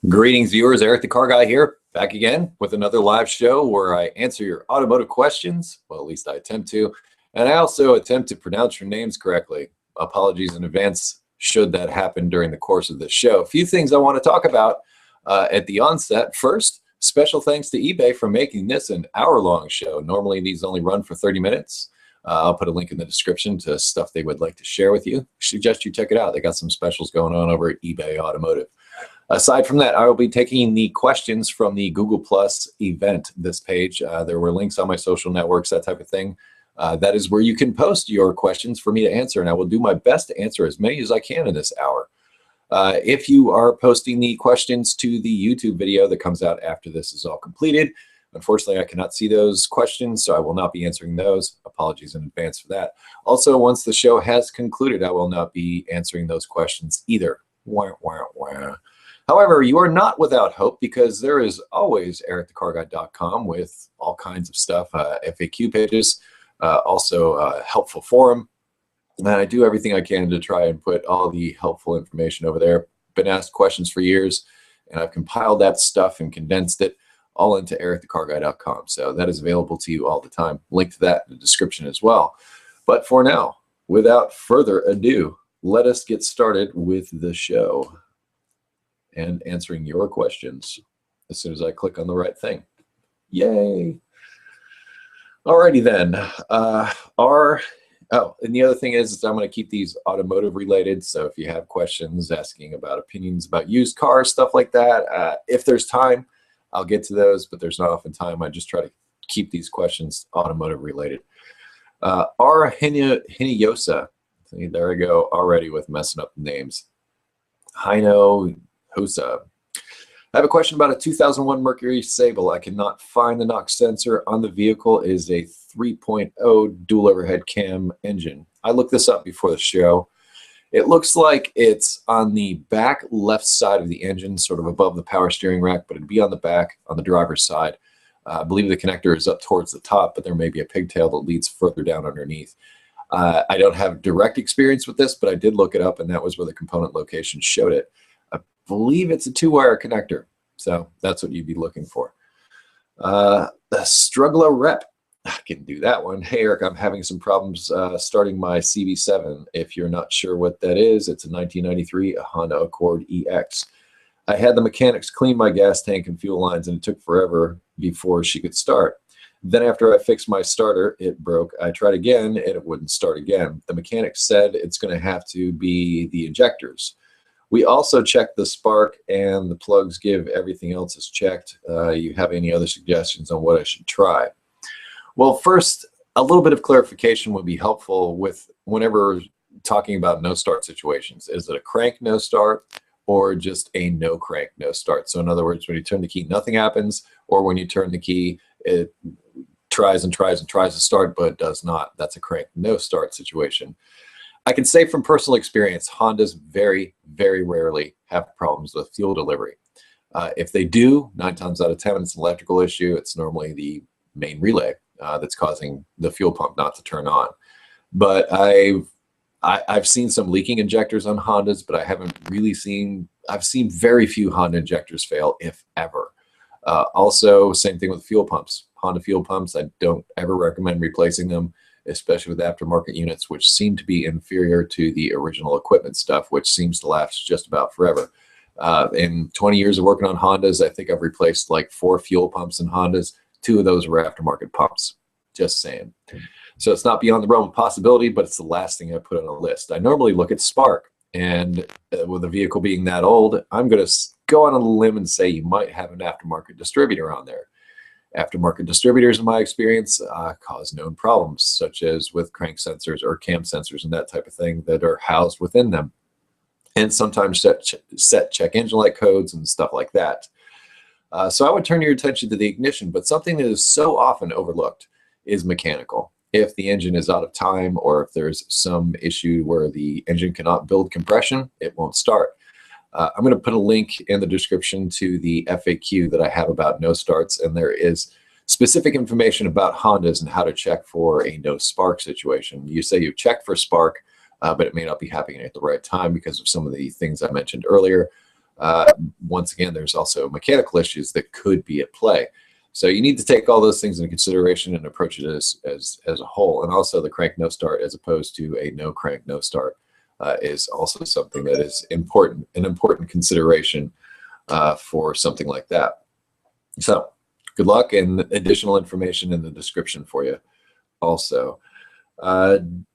Greetings, viewers. Eric the Car Guy here, back again with another live show where I answer your automotive questions. Well, at least I attempt to. And I also attempt to pronounce your names correctly. Apologies in advance should that happen during the course of this show. A few things I want to talk about at the onset. First, special thanks to eBay for making this an hour-long show. Normally, these only run for 30 minutes. I'll put a link in the description to stuff they would like to share with you. I suggest you check it out. They got some specials going on over at eBay Automotive. Aside from that, I will be taking the questions from the Google Plus event, this page. There were links on my social networks, that type of thing. That is where you can post your questions for me to answer, and I will do my best to answer as many as I can in this hour. If you are posting the questions to the YouTube video that comes out after this is all completed, unfortunately, I cannot see those questions, so I will not be answering those. Apologies in advance for that. Also, once the show has concluded, I will not be answering those questions either. Wah, wah, wah. However, you are not without hope because there is always EricTheCarGuy.com with all kinds of stuff, FAQ pages, also a helpful forum. And I do everything I can to try and put all the helpful information over there. Been asked questions for years, and I've compiled that stuff and condensed it all into EricTheCarGuy.com. So that is available to you all the time. Link to that in the description as well. But for now, without further ado, let us get started with the show and answering your questions as soon as I click on the right thing. Yay! Alrighty then. And the other thing is I'm going to keep these automotive related. So if you have questions asking about opinions about used cars, stuff like that, if there's time, I'll get to those, but there's not often time. I just try to keep these questions automotive related. Hinoyosa. There I go already with messing up the names. Hino Hosa. I have a question about a 2001 Mercury Sable. I cannot find the NOx sensor on the vehicle. It is a 3.0 dual overhead cam engine. I looked this up before the show. It looks like it's on the back left side of the engine, sort of above the power steering rack, but it'd be on the back, on the driver's side. I believe the connector is up towards the top, but there may be a pigtail that leads further down underneath. I don't have direct experience with this, but I did look it up, and that was where the component location showed it. Believe it's a 2-wire connector, so that's what you'd be looking for. The Struggler Rep, I can do that one. Hey Eric, I'm having some problems starting my CB7. If you're not sure what that is, it's a 1993 Honda Accord EX. I had the mechanics clean my gas tank and fuel lines, and it took forever before she could start. Then after I fixed my starter, it broke. I tried again, and it wouldn't start again. The mechanic said it's going to have to be the injectors. We also checked the spark, and the plugs give everything else is checked. You have any other suggestions on what I should try? Well, first, a little bit of clarification would be helpful with whenever talking about no start situations. Is it a crank no start or just a no crank no start? So in other words, when you turn the key, nothing happens, or when you turn the key, it tries and tries and tries to start, but it does not. That's a crank no start situation. I can say from personal experience, Hondas very, very rarely have problems with fuel delivery. If they do, 9 times out of 10, it's an electrical issue. It's normally the main relay that's causing the fuel pump not to turn on. But I've seen some leaking injectors on Hondas, but I haven't really seen, I've seen very few Honda injectors fail, if ever. Also, same thing with fuel pumps. Honda fuel pumps, I don't ever recommend replacing them, especially with aftermarket units, which seem to be inferior to the original equipment stuff, which seems to last just about forever. In 20 years of working on Hondas, I think I've replaced like 4 fuel pumps in Hondas. 2 of those were aftermarket pumps, just saying. So it's not beyond the realm of possibility, but it's the last thing I put on a list. I normally look at spark, and with the vehicle being that old, I'm going to go on a limb and say you might have an aftermarket distributor on there. Aftermarket distributors, in my experience, cause known problems, such as with crank sensors or cam sensors and that type of thing that are housed within them, and sometimes set check engine light codes and stuff like that. So I would turn your attention to the ignition, but something that is so often overlooked is mechanical. If the engine is out of time, or if there's some issue where the engine cannot build compression, it won't start. I'm going to put a link in the description to the FAQ that I have about no starts, and there is specific information about Hondas and how to check for a no spark situation. You say you check for spark, but it may not be happening at the right time because of some of the things I mentioned earlier. Once again, there's also mechanical issues that could be at play. So you need to take all those things into consideration and approach it as a whole. And also the crank no start as opposed to a no crank no start is also something that is important, an important consideration for something like that. So good luck, and additional information in the description for you also.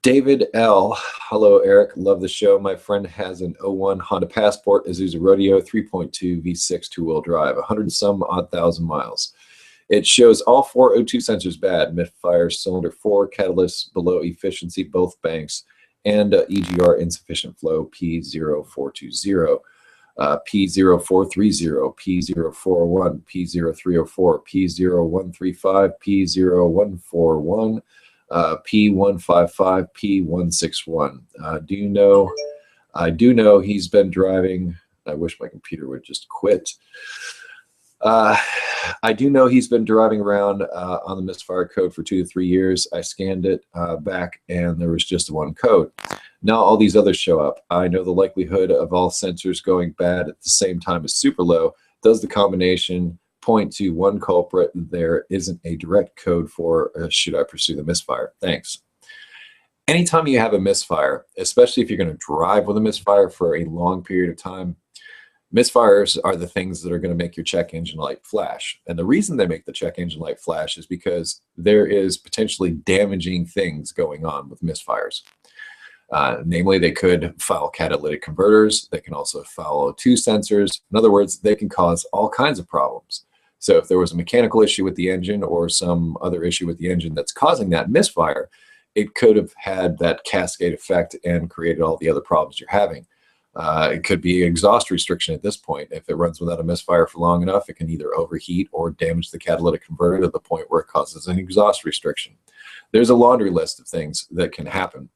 David L. Hello, Eric. Love the show. My friend has an '01 Honda Passport, Isuzu Rodeo 3.2 V6 two-wheel drive, 100 some odd thousand miles. It shows all 4 O2 sensors bad, misfires, cylinder 4, catalyst below efficiency, both banks, and EGR insufficient flow, P0420, P0430, P0401, P0304, P0135, P0141, P155, P161. I do know he's been driving. I wish my computer would just quit. I do know he's been driving around on the misfire code for 2 to 3 years. I scanned it back, and there was just one code. Now all these others show up. I know the likelihood of all sensors going bad at the same time is super low. Does the combination point to one culprit? There isn't a direct code for should I pursue the misfire? Thanks. Anytime you have a misfire, especially if you're going to drive with a misfire for a long period of time, misfires are the things that are going to make your check engine light flash. And the reason they make the check engine light flash is because there is potentially damaging things going on with misfires. Namely, they could foul catalytic converters. They can also foul O2 sensors. In other words, they can cause all kinds of problems. So if there was a mechanical issue with the engine or some other issue with the engine that's causing that misfire, it could have had that cascade effect and created all the other problems you're having. It could be exhaust restriction at this point. If it runs without a misfire for long enough, it can either overheat or damage the catalytic converter to the point where it causes an exhaust restriction. There's a laundry list of things that can happen.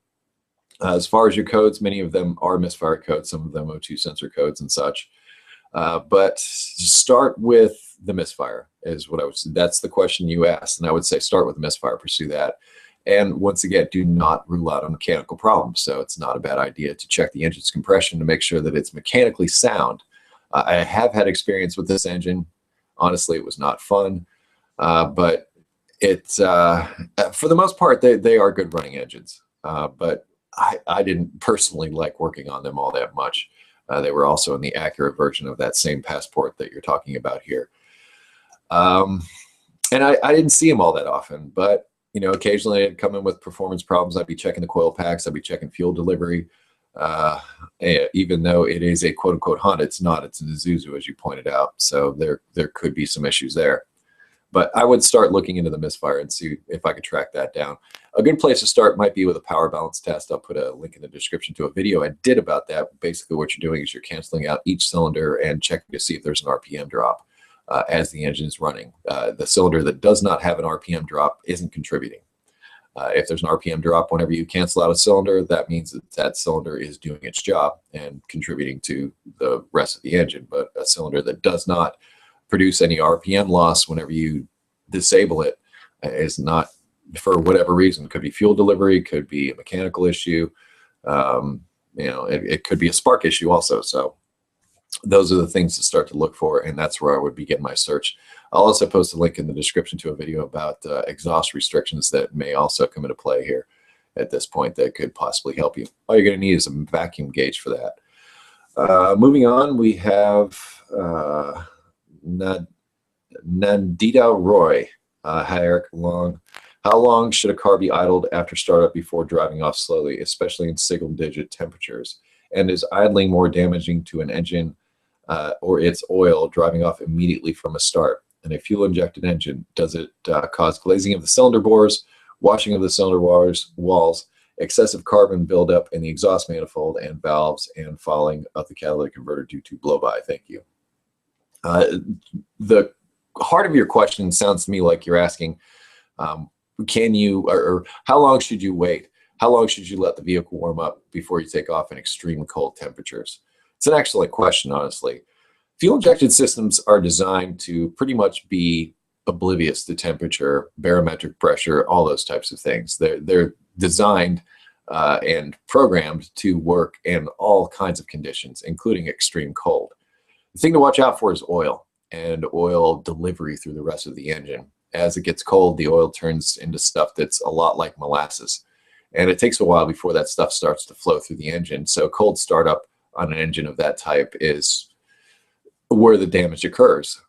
As far as your codes, many of them are misfire codes, some of them O2 sensor codes and such. But start with the misfire is what I would say. That's the question you asked, and I would say start with the misfire, pursue that. And once again, do not rule out a mechanical problem. So it's not a bad idea to check the engine's compression to make sure that it's mechanically sound. I have had experience with this engine. Honestly, it was not fun, but it's for the most part, they are good running engines. But I didn't personally like working on them all that much. They were also in the Acura version of that same Passport that you're talking about here. And I didn't see them all that often, but you know, occasionally I'd come in with performance problems. I'd be checking the coil packs. I'd be checking fuel delivery. Even though it is a quote-unquote Honda, it's not. It's an Isuzu, as you pointed out. So there could be some issues there. But I would start looking into the misfire and see if I could track that down. A good place to start might be with a power balance test. I'll put a link in the description to a video I did about that. Basically, what you're doing is you're canceling out each cylinder and checking to see if there's an RPM drop as the engine is running. The cylinder that does not have an RPM drop isn't contributing. If there's an RPM drop whenever you cancel out a cylinder, that means that that cylinder is doing its job and contributing to the rest of the engine. But a cylinder that does not produce any RPM loss whenever you disable it is not, for whatever reason. Could be fuel delivery, could be a mechanical issue. You know, it could be a spark issue also. So those are the things to start to look for, and that's where I would begin my search. I'll also post a link in the description to a video about exhaust restrictions that may also come into play here at this point that could possibly help you. All you're going to need is a vacuum gauge for that. Moving on, we have Nandita Roy. Hi, Eric. How long should a car be idled after startup before driving off slowly, especially in single-digit temperatures? And is idling more damaging to an engine or its oil driving off immediately from a start? And a fuel-injected engine, does it cause glazing of the cylinder bores, washing of the cylinder walls, excessive carbon buildup in the exhaust manifold and valves, and fouling of the catalytic converter due to blow-by? Thank you. The heart of your question sounds to me like you're asking, can you, or how long should you wait? How long should you let the vehicle warm up before you take off in extreme cold temperatures? It's an excellent question, honestly. Fuel-injected systems are designed to pretty much be oblivious to temperature, barometric pressure, all those types of things. They're designed and programmed to work in all kinds of conditions, including extreme cold. The thing to watch out for is oil and oil delivery through the rest of the engine. As it gets cold, the oil turns into stuff that's a lot like molasses. And it takes a while before that stuff starts to flow through the engine. So cold startup on an engine of that type is where the damage occurs.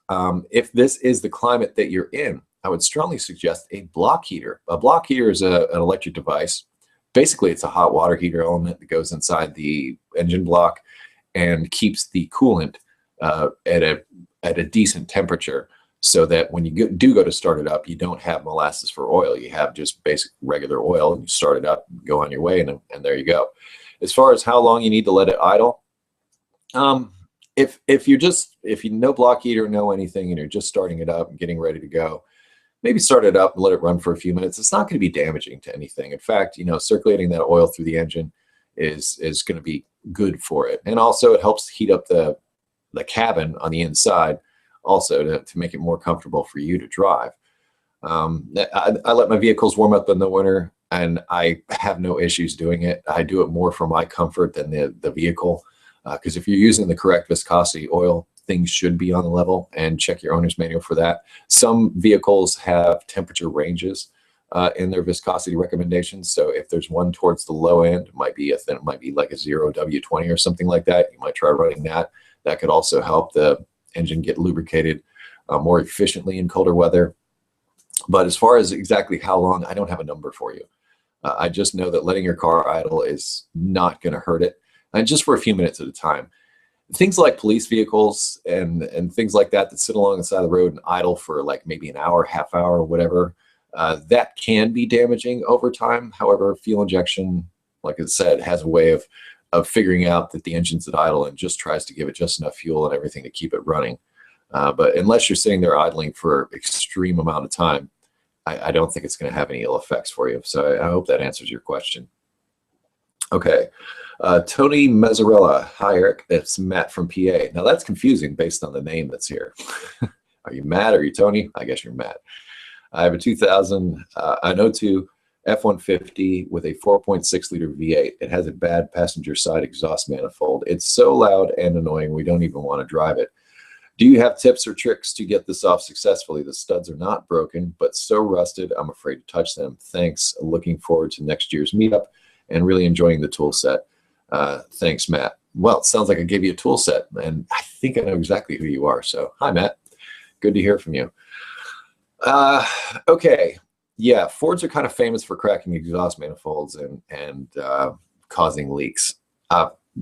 If this is the climate that you're in, I would strongly suggest a block heater. A block heater is an electric device. Basically, it's a hot water heater element that goes inside the engine block and keeps the coolant at a decent temperature, so that when you do go to start it up, you don't have molasses for oil. You have just basic regular oil, and you start it up, go on your way, and there you go. As far as how long you need to let it idle, if you know block heater, know anything, and you're just starting it up and getting ready to go, maybe start it up and let it run for a few minutes. It's not going to be damaging to anything. In fact, circulating that oil through the engine is going to be good for it. And also it helps heat up the cabin on the inside also to make it more comfortable for you to drive. I let my vehicles warm up in the winter, and I have no issues doing it. I do it more for my comfort than the vehicle, because if you're using the correct viscosity oil, things should be on the level, and check your owner's manual for that. Some vehicles have temperature ranges in their viscosity recommendations. So if there's one towards the low end, it might be like a 0 W20 or something like that. You might try running that. That could also help the engine get lubricated more efficiently in colder weather. But as far as exactly how long, I don't have a number for you. I just know that letting your car idle is not going to hurt it, and just for a few minutes at a time. Things like police vehicles and things like that sit along the side of the road and idle for like maybe an hour, half hour, whatever, that can be damaging over time. However, fuel injection, like I said, has a way of figuring out that the engine's at idle and just tries to give it just enough fuel and everything to keep it running. But unless you're sitting there idling for extreme amount of time, I don't think it's going to have any ill effects for you. So I hope that answers your question. Okay. Tony Mazzarella. Hi, Eric. It's Matt from PA. Now that's confusing based on the name that's here. Are you Matt? Are you Tony? I guess you're Matt. I have an 02 F-150 with a 4.6 liter V8. It has a bad passenger side exhaust manifold. It's so loud and annoying we don't even want to drive it. Do you have tips or tricks to get this off successfully? The studs are not broken, but so rusted I'm afraid to touch them. Thanks. Looking forward to next year's meetup and really enjoying the tool set. Thanks, Matt. Well, it sounds like I gave you a tool set, and I think I know exactly who you are. So hi, Matt. Good to hear from you. Okay. Yeah, Fords are kind of famous for cracking exhaust manifolds and causing leaks.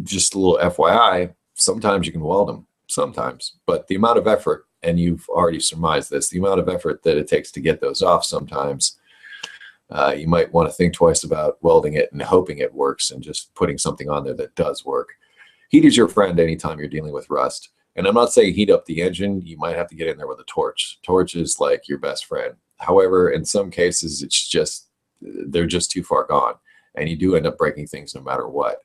Just a little FYI, sometimes you can weld them, sometimes. But the amount of effort, and you've already surmised this, the amount of effort that it takes to get those off sometimes, you might want to think twice about welding it and hoping it works and just putting something on there that does work. Heat is your friend anytime you're dealing with rust. And I'm not saying heat up the engine. You might have to get in there with a torch. Torch is like your best friend. However, in some cases, they're just too far gone, and you do end up breaking things no matter what.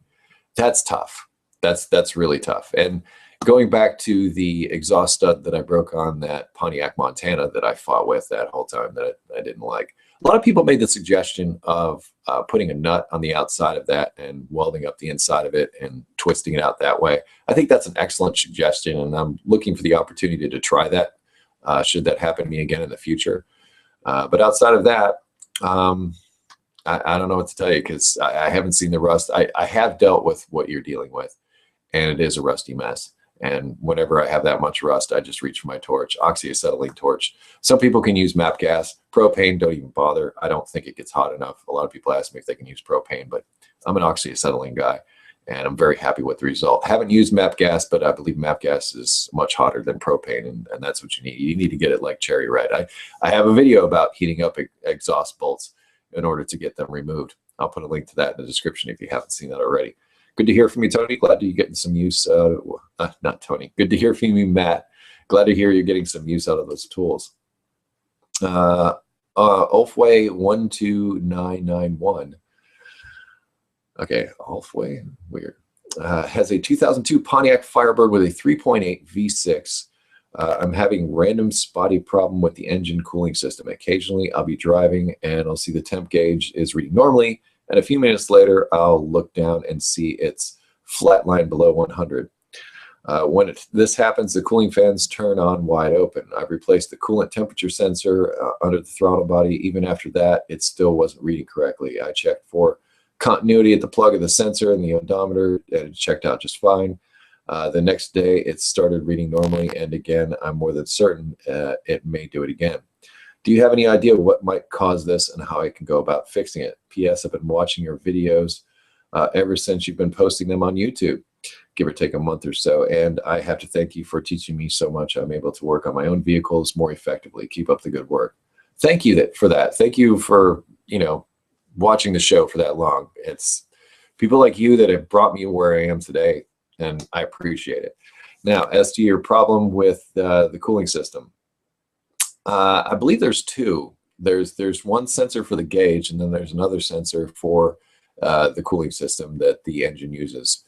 That's tough. That's really tough. And going back to the exhaust stud that I broke on that Pontiac Montana that I fought with that whole time that I didn't like. A lot of people made the suggestion of putting a nut on the outside of that and welding up the inside of it and twisting it out that way. I think that's an excellent suggestion, and I'm looking for the opportunity to try that should that happen to me again in the future. But outside of that, I don't know what to tell you, because I haven't seen the rust. I have dealt with what you're dealing with, and it is a rusty mess. And whenever I have that much rust, I just reach for my torch, oxyacetylene torch. Some people can use MAP gas. Propane, don't even bother. I don't think it gets hot enough. A lot of people ask me if they can use propane, but I'm an oxyacetylene guy, and I'm very happy with the result. Haven't used MAP gas, but I believe MAP gas is much hotter than propane, and that's what you need. You need to get it like cherry red. I have a video about heating up exhaust bolts in order to get them removed. I'll put a link to that in the description if you haven't seen that already. Good to hear from you, Tony. Glad you're getting some use. Not Tony. Good to hear from you, Matt. Glad to hear you're getting some use out of those tools. Ulfway 12991. Okay, Ulfway, weird. Has a 2002 Pontiac Firebird with a 3.8 V6. I'm having random spotty problem with the engine cooling system. Occasionally, I'll be driving and I'll see the temp gauge is reading normally, and a few minutes later, I'll look down and see it's flatline below 100. When this happens, the cooling fans turn on wide open. I've replaced the coolant temperature sensor under the throttle body. Even after that, it still wasn't reading correctly. I checked for continuity at the plug of the sensor and the odometer, and it checked out just fine. The next day, it started reading normally, and again, I'm more than certain it may do it again. Do you have any idea what might cause this and how I can go about fixing it? P.S. I've been watching your videos ever since you've been posting them on YouTube, give or take a month or so, and I have to thank you for teaching me so much. I'm able to work on my own vehicles more effectively. Keep up the good work. Thank you for that. Thank you for, watching the show for that long. It's people like you that have brought me where I am today, and I appreciate it. Now, as to your problem with the cooling system, I believe there's two. There's one sensor for the gauge, and then there's another sensor for the cooling system that the engine uses.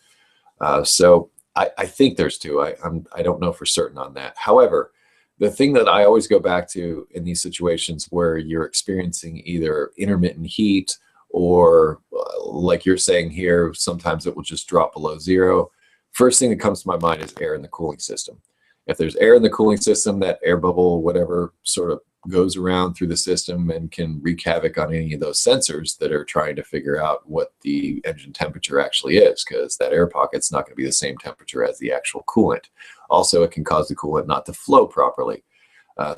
So I think there's two. I don't know for certain on that. However, the thing that I always go back to in these situations where you're experiencing either intermittent heat or like you're saying here, sometimes it will just drop below zero. First thing that comes to my mind is air in the cooling system. If there's air in the cooling system, that air bubble, whatever, sort of goes around through the system and can wreak havoc on any of those sensors that are trying to figure out what the engine temperature actually is, because that air pocket's not going to be the same temperature as the actual coolant. Also, it can cause the coolant not to flow properly.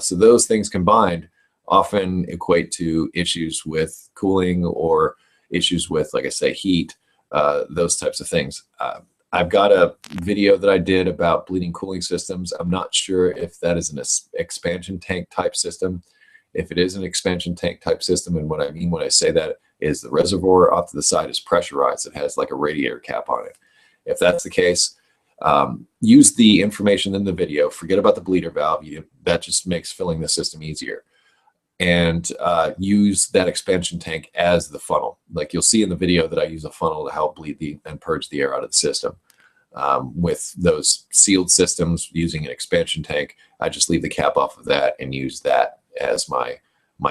So those things combined often equate to issues with cooling or issues with, like I say, heat, those types of things. I've got a video that I did about bleeding cooling systems. I'm not sure if that is an expansion tank type system. If it is an expansion tank type system, and what I mean when I say that is the reservoir off to the side is pressurized. It has like a radiator cap on it. If that's the case, use the information in the video. Forget about the bleeder valve. That just makes filling the system easier. And use that expansion tank as the funnel. Like you'll see in the video that I use a funnel to help bleed and purge the air out of the system. With those sealed systems using an expansion tank, I just leave the cap off of that and use that as my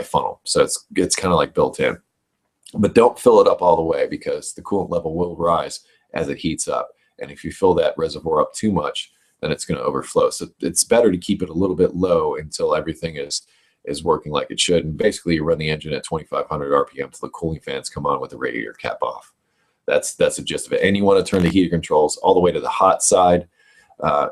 funnel. So it's kind of like built in. But don't fill it up all the way, because the coolant level will rise as it heats up. And if you fill that reservoir up too much, then it's going to overflow. So it's better to keep it a little bit low until everything is working like it should. And basically you run the engine at 2,500 RPM till the cooling fans come on with the radiator cap off. That's the gist of it. And you want to turn the heater controls all the way to the hot side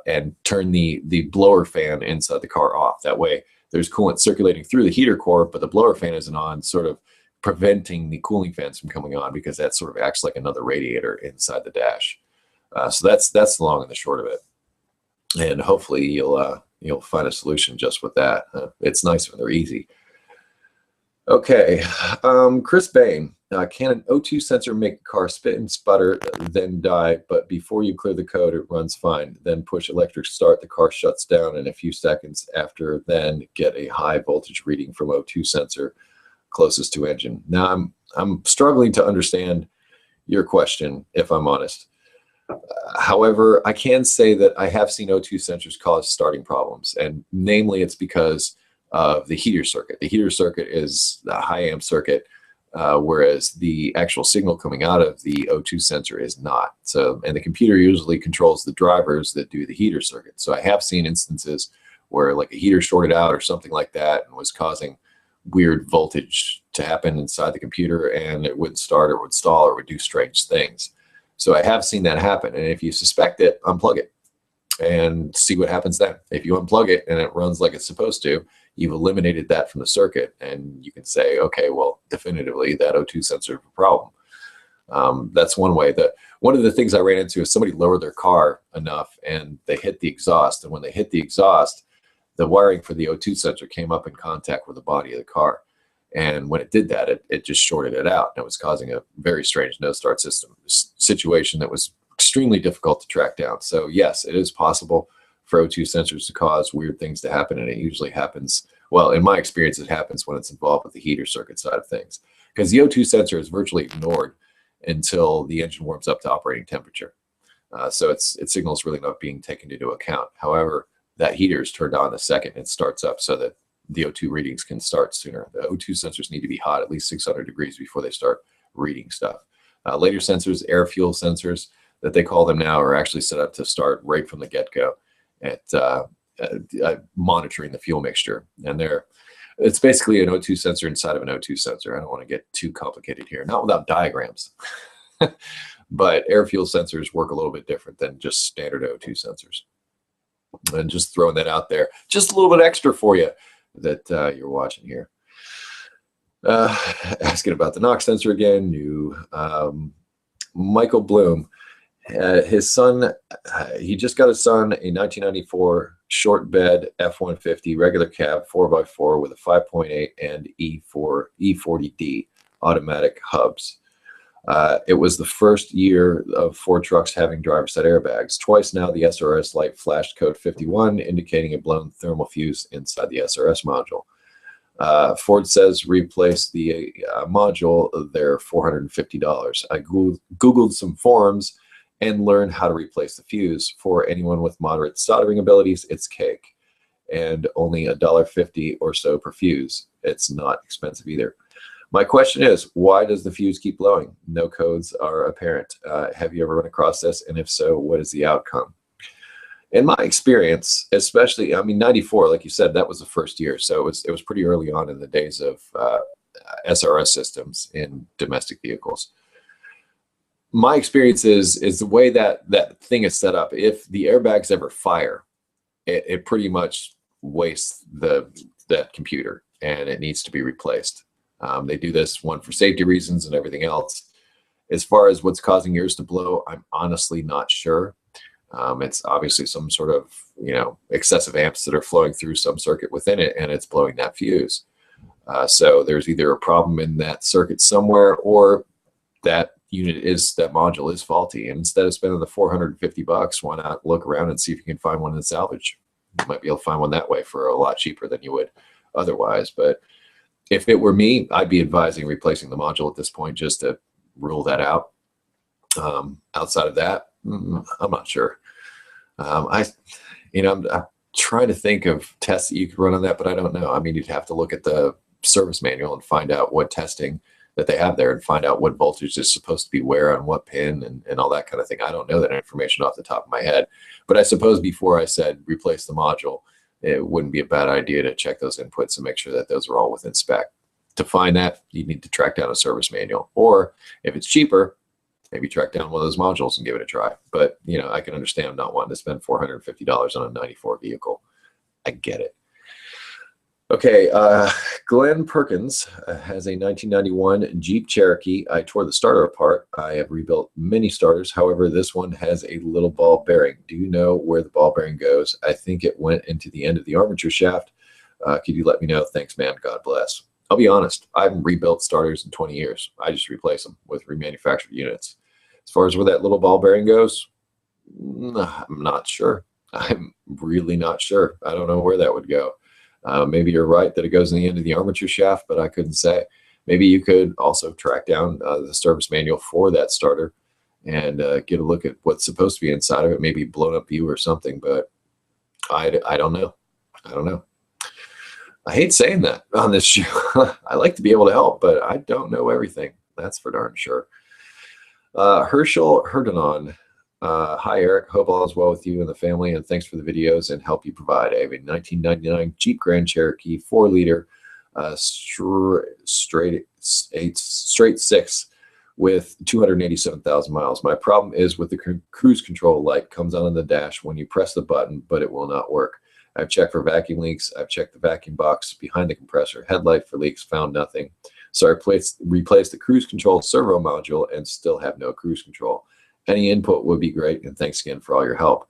and turn the blower fan inside the car off. That way there's coolant circulating through the heater core, but the blower fan isn't on, sort of preventing the cooling fans from coming on, because that sort of acts like another radiator inside the dash. So that's the long and the short of it. And hopefully you'll find a solution just with that. It's nice when they're easy. Okay, Chris Bain. Can an O2 sensor make a car spit and sputter, then die, but before you clear the code, it runs fine? Then push electric start, the car shuts down, and a few seconds after then get a high voltage reading from O2 sensor closest to engine. Now, I'm struggling to understand your question, if I'm honest. However, I can say that I have seen O2 sensors cause starting problems, and namely it's because of the heater circuit. The heater circuit is the high amp circuit, whereas the actual signal coming out of the O2 sensor is not. So, and the computer usually controls the drivers that do the heater circuit. So I have seen instances where like a heater shorted out or something like that and was causing weird voltage to happen inside the computer, and it wouldn't start or would stall or would do strange things. So I have seen that happen, and if you suspect it, unplug it and see what happens then. If you unplug it and it runs like it's supposed to, you've eliminated that from the circuit, and you can say, okay, well, definitively that O2 sensor is a problem. That's one way. One of the things I ran into is somebody lowered their car enough and they hit the exhaust, and when they hit the exhaust, the wiring for the O2 sensor came up in contact with the body of the car. And when it did that, it just shorted it out, and it was causing a very strange no-start system situation that was extremely difficult to track down. So yes, it is possible for O2 sensors to cause weird things to happen, and it usually happens, well, in my experience, it happens when it's involved with the heater circuit side of things, because the O2 sensor is virtually ignored until the engine warms up to operating temperature. So its signal is really not being taken into account. However, that heater is turned on the second it starts up so that the O2 readings can start sooner. The O2 sensors need to be hot, at least 600 degrees, before they start reading stuff. Later sensors, air fuel sensors, that they call them now are actually set up to start right from the get-go at monitoring the fuel mixture. And it's basically an O2 sensor inside of an O2 sensor. I don't want to get too complicated here, not without diagrams. But air fuel sensors work a little bit different than just standard O2 sensors. And just throwing that out there, just a little bit extra for you that you're watching here. Asking about the NOx sensor again, Michael Bloom. His son, he just got his son a 1994 short bed F-150 regular cab 4x4 with a 5.8 and E40D automatic hubs. It was the first year of Ford trucks having driver side airbags. Twice now, the SRS light flashed code 51, indicating a blown thermal fuse inside the SRS module. Ford says replace the module, they're $450. I Googled some forums and learned how to replace the fuse. For anyone with moderate soldering abilities, it's cake, and only $1.50 or so per fuse. It's not expensive either. My question is, why does the fuse keep blowing? No codes are apparent. Have you ever run across this? And if so, what is the outcome? In my experience, especially, I mean, 94, like you said, that was the first year. So it was pretty early on in the days of SRS systems in domestic vehicles. My experience is the way that thing is set up. If the airbags ever fire, it pretty much wastes that computer, and it needs to be replaced. They do this, one, for safety reasons and everything else. As far as what's causing yours to blow, I'm honestly not sure. It's obviously some sort of, excessive amps that are flowing through some circuit within it, and it's blowing that fuse. So there's either a problem in that circuit somewhere, or that module is faulty. And instead of spending the $450, why not look around and see if you can find one in the salvage? You might be able to find one that way for a lot cheaper than you would otherwise. But if it were me, I'd be advising replacing the module at this point, just to rule that out. Outside of that, I'm not sure. I'm trying to think of tests that you could run on that, but I don't know. I mean, you'd have to look at the service manual and find out what testing that they have there, and find out what voltage is supposed to be where on what pin and all that kind of thing. I don't know that information off the top of my head, but I suppose before I said replace the module, it wouldn't be a bad idea to check those inputs and make sure that those are all within spec. To find that, you need to track down a service manual, or if it's cheaper, maybe track down one of those modules and give it a try. But I can understand not wanting to spend $450 on a 94 vehicle. I get it. Okay, Glenn Perkins has a 1991 Jeep Cherokee. I tore the starter apart. I have rebuilt many starters. However, this one has a little ball bearing. Do you know where the ball bearing goes? I think it went into the end of the armature shaft. Could you let me know? Thanks, man. God bless. I'll be honest. I haven't rebuilt starters in 20 years. I just replace them with remanufactured units. As far as where that little ball bearing goes, I'm not sure. I'm really not sure. I don't know where that would go. Maybe you're right that it goes in the end of the armature shaft, but I couldn't say. Maybe you could also track down the service manual for that starter and get a look at what's supposed to be inside of it. Maybe blown up view or something, but I don't know. I don't know. I hate saying that on this show. I like to be able to help, but I don't know everything. That's for darn sure. Herschel Herdanon. Hi, Eric. Hope all is well with you and the family, and thanks for the videos and help you provide. I have a 1999 Jeep Grand Cherokee 4-liter straight 6 with 287,000 miles. My problem is with the cruise control light comes on the dash when you press the button, but it will not work. I've checked for vacuum leaks. I've checked the vacuum box behind the compressor, headlight for leaks, found nothing. So I replaced the cruise control servo module and still have no cruise control. Any input would be great, and thanks again for all your help.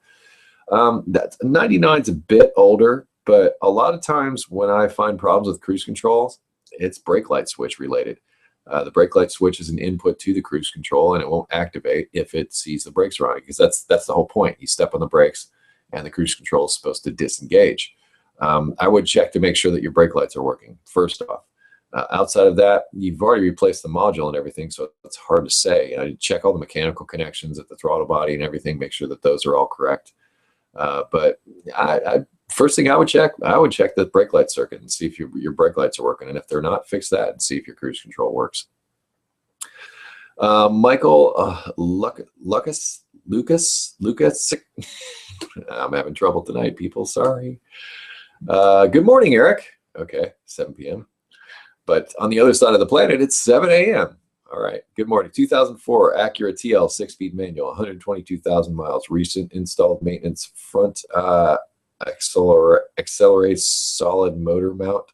That 99 is a bit older, but a lot of times when I find problems with cruise controls, it's brake light switch related. The brake light switch is an input to the cruise control, and it won't activate if it sees the brakes running, because that's the whole point. You step on the brakes, and the cruise control is supposed to disengage. I would check to make sure that your brake lights are working, first off. Outside of that, you've already replaced the module and everything, so it's hard to say. You check all the mechanical connections at the throttle body and everything, make sure that those are all correct. But first thing I would check the brake light circuit and see if your brake lights are working. And if they're not, fix that and see if your cruise control works. Michael Lucas Lucas. I'm having trouble tonight, people. Sorry. Good morning, Eric. Okay, 7 p.m. But on the other side of the planet, it's 7 a.m. All right. Good morning. 2004 Acura TL 6-speed manual, 122,000 miles. Recent installed maintenance. Front accelerate solid motor mount.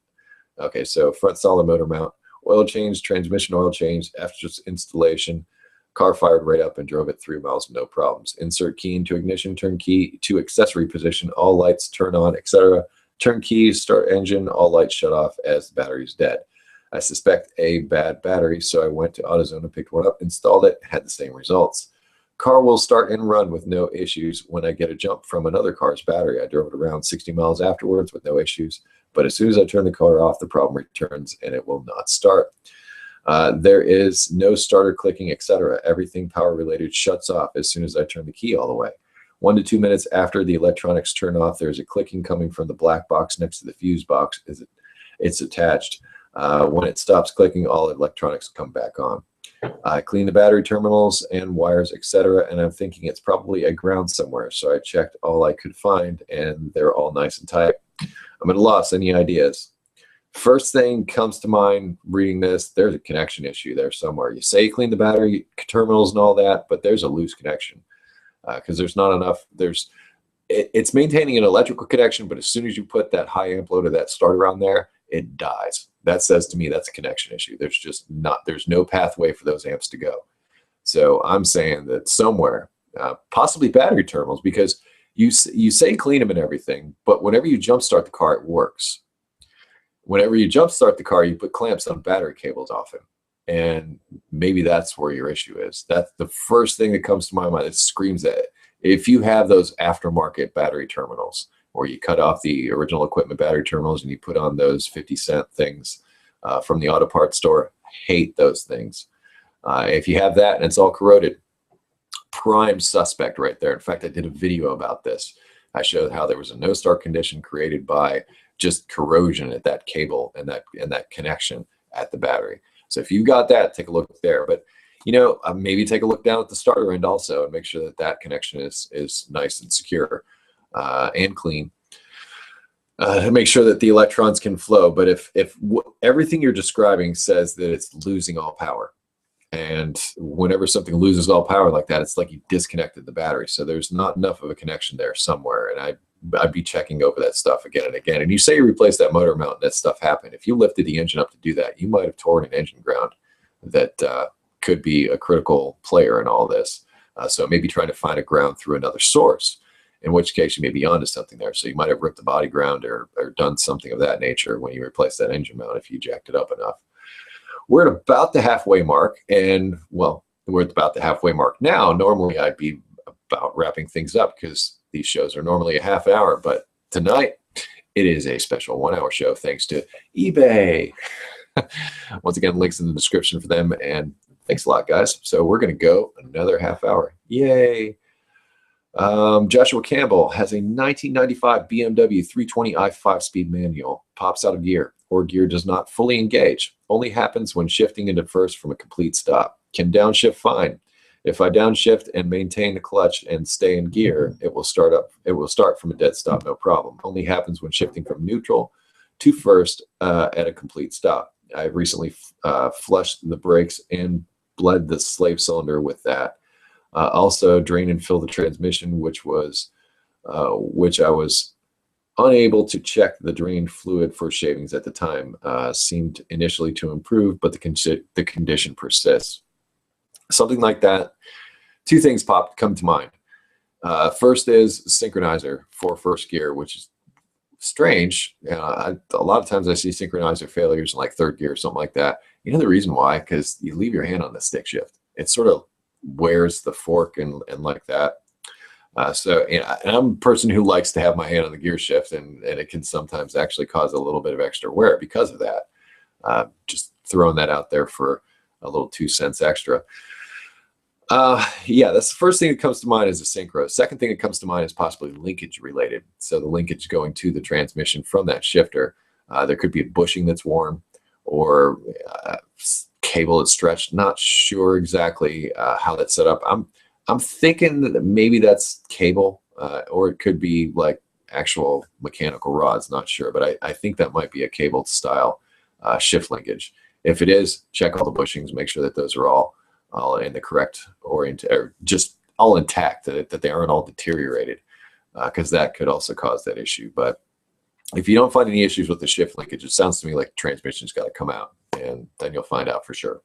Okay, so front solid motor mount. Oil change, transmission oil change. After installation, car fired right up and drove it 3 miles, no problems. Insert key into ignition, turn key to accessory position. All lights turn on, etc. Turn keys, start engine. All lights shut off as the battery is dead. I suspect a bad battery, so I went to AutoZone and picked one up, installed it, had the same results. Car will start and run with no issues when I get a jump from another car's battery. I drove it around 60 miles afterwards with no issues, but as soon as I turn the car off, the problem returns and it will not start. There is no starter clicking, etc. Everything power related shuts off as soon as I turn the key all the way. 1 to 2 minutes after the electronics turn off, there's a clicking coming from the black box next to the fuse box. It's attached. When it stops clicking, all electronics come back on. I clean the battery terminals and wires, etc., and I'm thinking it's probably a ground somewhere, so I checked all I could find, and they're all nice and tight. I'm at a loss. Any ideas? First thing comes to mind reading this, there's a connection issue there somewhere. You say you clean the battery terminals and all that, but there's a loose connection because there's not enough. It's maintaining an electrical connection, but as soon as you put that high amp load of that starter on there, it dies. That says to me that's a connection issue. There's no pathway for those amps to go. So I'm saying that somewhere, possibly battery terminals, because you say clean them and everything, but whenever you jump start the car, it works. Whenever you jump start the car, you put clamps on battery cables often, and maybe that's where your issue is. That's the first thing that comes to my mind. It screams at it. If you have those aftermarket battery terminals, or you cut off the original equipment battery terminals and you put on those 50-cent things from the auto parts store, hate those things. If you have that and it's all corroded, prime suspect right there. In fact, I did a video about this. I showed how there was a no-start condition created by just corrosion at that cable and that connection at the battery. So if you've got that, take a look there. But maybe take a look down at the starter end also and make sure that that connection is nice and secure and clean. To make sure that the electrons can flow. But if everything you're describing says that it's losing all power, and whenever something loses all power like that, it's like you disconnected the battery. So there's not enough of a connection there somewhere. And I'd be checking over that stuff again and again. And you say you replaced that motor mount and that stuff happened. If you lifted the engine up to do that, you might have torn an engine ground that could be a critical player in all this. So maybe trying to find a ground through another source, in which case you may be onto something there. So you might have ripped the body ground or done something of that nature when you replace that engine mount if you jacked it up enough. We're at about the halfway mark, and well, we're at about the halfway mark now. Normally I'd be about wrapping things up because these shows are normally a half hour, but tonight it is a special 1 hour show thanks to eBay. Once again, links in the description for them, and thanks a lot, guys. So we're going to go another half hour. Yay. Joshua Campbell has a 1995 BMW 320i 5-speed manual. Pops out of gear, or gear does not fully engage. Only happens when shifting into first from a complete stop. Can downshift fine. If I downshift and maintain the clutch and stay in gear, it will start up. It will start from a dead stop, no problem. Only happens when shifting from neutral to first at a complete stop. I've recently flushed the brakes and bled the slave cylinder with that. Also drain and fill the transmission, which I was unable to check the drain fluid for shavings at the time. Seemed initially to improve, but the condition persists. Something like that. Two things come to mind. First is synchronizer for first gear, which is strange. A lot of times I see synchronizer failures in like third gear or something like that. You know the reason why? Because you leave your hand on the stick shift. It sort of wears the fork and like that. And I'm a person who likes to have my hand on the gear shift, and it can sometimes actually cause a little bit of extra wear because of that. Just throwing that out there for a little 2 cents extra. Yeah, that's the first thing that comes to mind is a synchro. Second thing that comes to mind is possibly linkage related. So the linkage going to the transmission from that shifter. There could be a bushing that's worn, or cable that's stretched. Not sure exactly how that's set up. I'm thinking that maybe that's cable, or it could be like actual mechanical rods, not sure, but I think that might be a cable style shift linkage. If it is, check all the bushings, make sure that those are all in the correct orient, or just all intact, that they aren't all deteriorated, because that could also cause that issue. But if you don't find any issues with the shift linkage, it sounds to me like the transmission's got to come out, and then you'll find out for sure.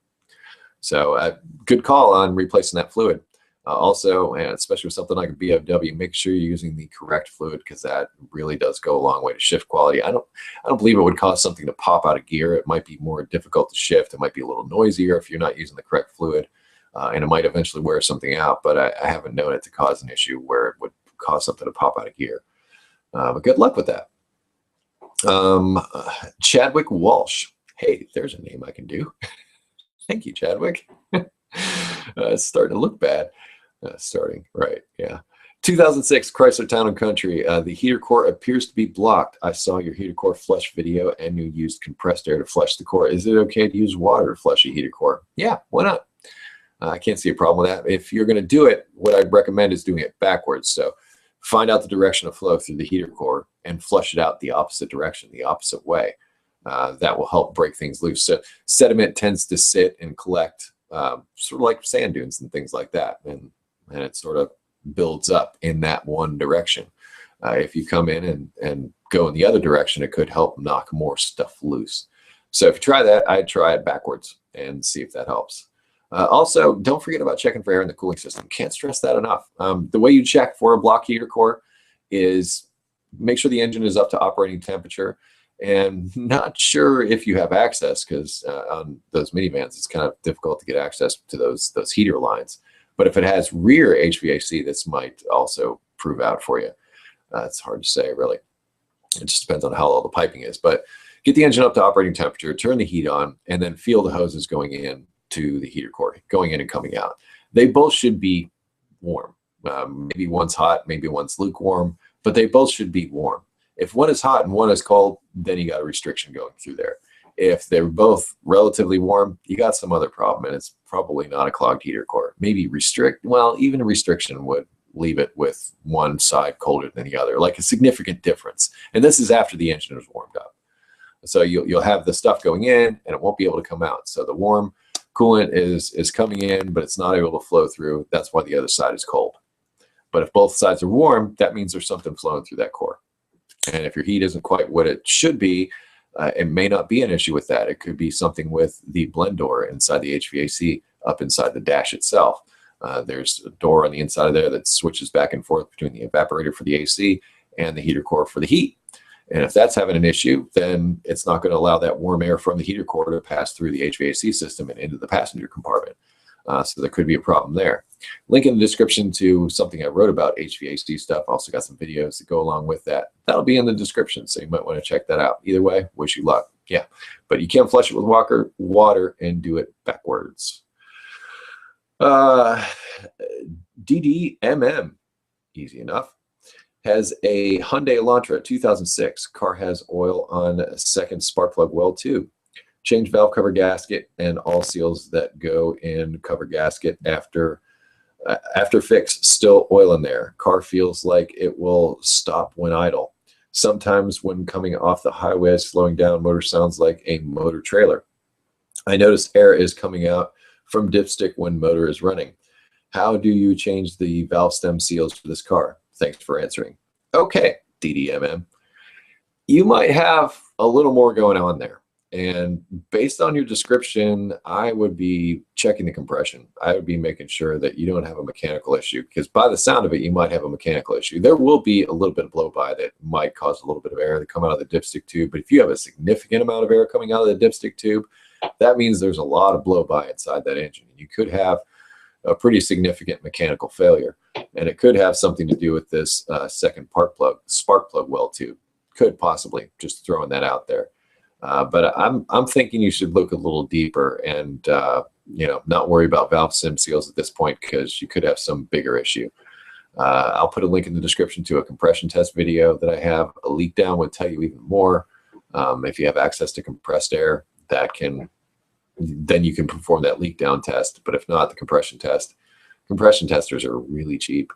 So good call on replacing that fluid. Also, and especially with something like a BMW, make sure you're using the correct fluid, because that really does go a long way to shift quality. I don't believe it would cause something to pop out of gear. It might be more difficult to shift. It might be a little noisier if you're not using the correct fluid, and it might eventually wear something out. But I haven't known it to cause an issue where it would cause something to pop out of gear. But good luck with that. Chadwick Walsh. Hey, there's a name I can do. Thank you, Chadwick. It's starting to look bad. Starting, right, yeah. 2006 Chrysler Town & Country. The heater core appears to be blocked. I saw your heater core flush video, and you used compressed air to flush the core. Is it okay to use water to flush a heater core? Yeah, why not? I can't see a problem with that. If you're going to do it, what I'd recommend is doing it backwards. So find out the direction of flow through the heater core and flush it out the opposite direction, the opposite way. That will help break things loose. So sediment tends to sit and collect, sort of like sand dunes and things like that, and it sort of builds up in that one direction. If you come in and go in the other direction, it could help knock more stuff loose. So if you try that, I'd try it backwards and see if that helps. Also, don't forget about checking for air in the cooling system. Can't stress that enough. The way you check for a block heater core is make sure the engine is up to operating temperature, and not sure if you have access, because on those minivans, it's kind of difficult to get access to those heater lines. But if it has rear HVAC, this might also prove out for you. It's hard to say, really. It just depends on how all the piping is. But get the engine up to operating temperature, turn the heat on, and then feel the hoses going in to the heater core, going in and coming out. They both should be warm. Maybe one's hot, maybe one's lukewarm, but they both should be warm. If one is hot and one is cold, then you got a restriction going through there. If they're both relatively warm, you got some other problem, and it's probably not a clogged heater core. Maybe restrict, well, even a restriction would leave it with one side colder than the other, like a significant difference. And this is after the engine is warmed up. So you'll have the stuff going in, and it won't be able to come out. So the warm coolant is coming in, but it's not able to flow through. That's why the other side is cold. But if both sides are warm, that means there's something flowing through that core. And if your heat isn't quite what it should be, it may not be an issue with that. It could be something with the blend door inside the HVAC, up inside the dash itself. There's a door on the inside of there that switches back and forth between the evaporator for the AC and the heater core for the heat. And if that's having an issue, then it's not going to allow that warm air from the heater core to pass through the HVAC system and into the passenger compartment. So there could be a problem there. Link in the description to something I wrote about HVAC stuff. Also got some videos that go along with that. That'll be in the description, so you might want to check that out. Either way, wish you luck. Yeah, but you can flush it with water and do it backwards. DDMM, easy enough, has a Hyundai Elantra 2006. Car has oil on second spark plug well too. Change valve cover gasket and all seals that go in cover gasket after fix. Still oil in there. Car feels like it will stop when idle. Sometimes when coming off the highway, slowing down, motor sounds like a motor trailer. I notice air is coming out from dipstick when motor is running. How do you change the valve stem seals for this car? Thanks for answering. Okay, DDMM. You might have a little more going on there. And based on your description, I would be checking the compression. I would be making sure that you don't have a mechanical issue, because by the sound of it, you might have a mechanical issue. There will be a little bit of blow-by that might cause a little bit of air to come out of the dipstick tube. But if you have a significant amount of air coming out of the dipstick tube, that means there's a lot of blow-by inside that engine. You could have a pretty significant mechanical failure, and it could have something to do with this second spark plug well tube. Could possibly, just throwing that out there. But I'm thinking you should look a little deeper and not worry about valve stem seals at this point, because you could have some bigger issue. I'll put a link in the description to a compression test video that I have. A leak down would tell you even more. If you have access to compressed air, then you can perform that leak down test. But if not, the compression test Compression testers are really cheap,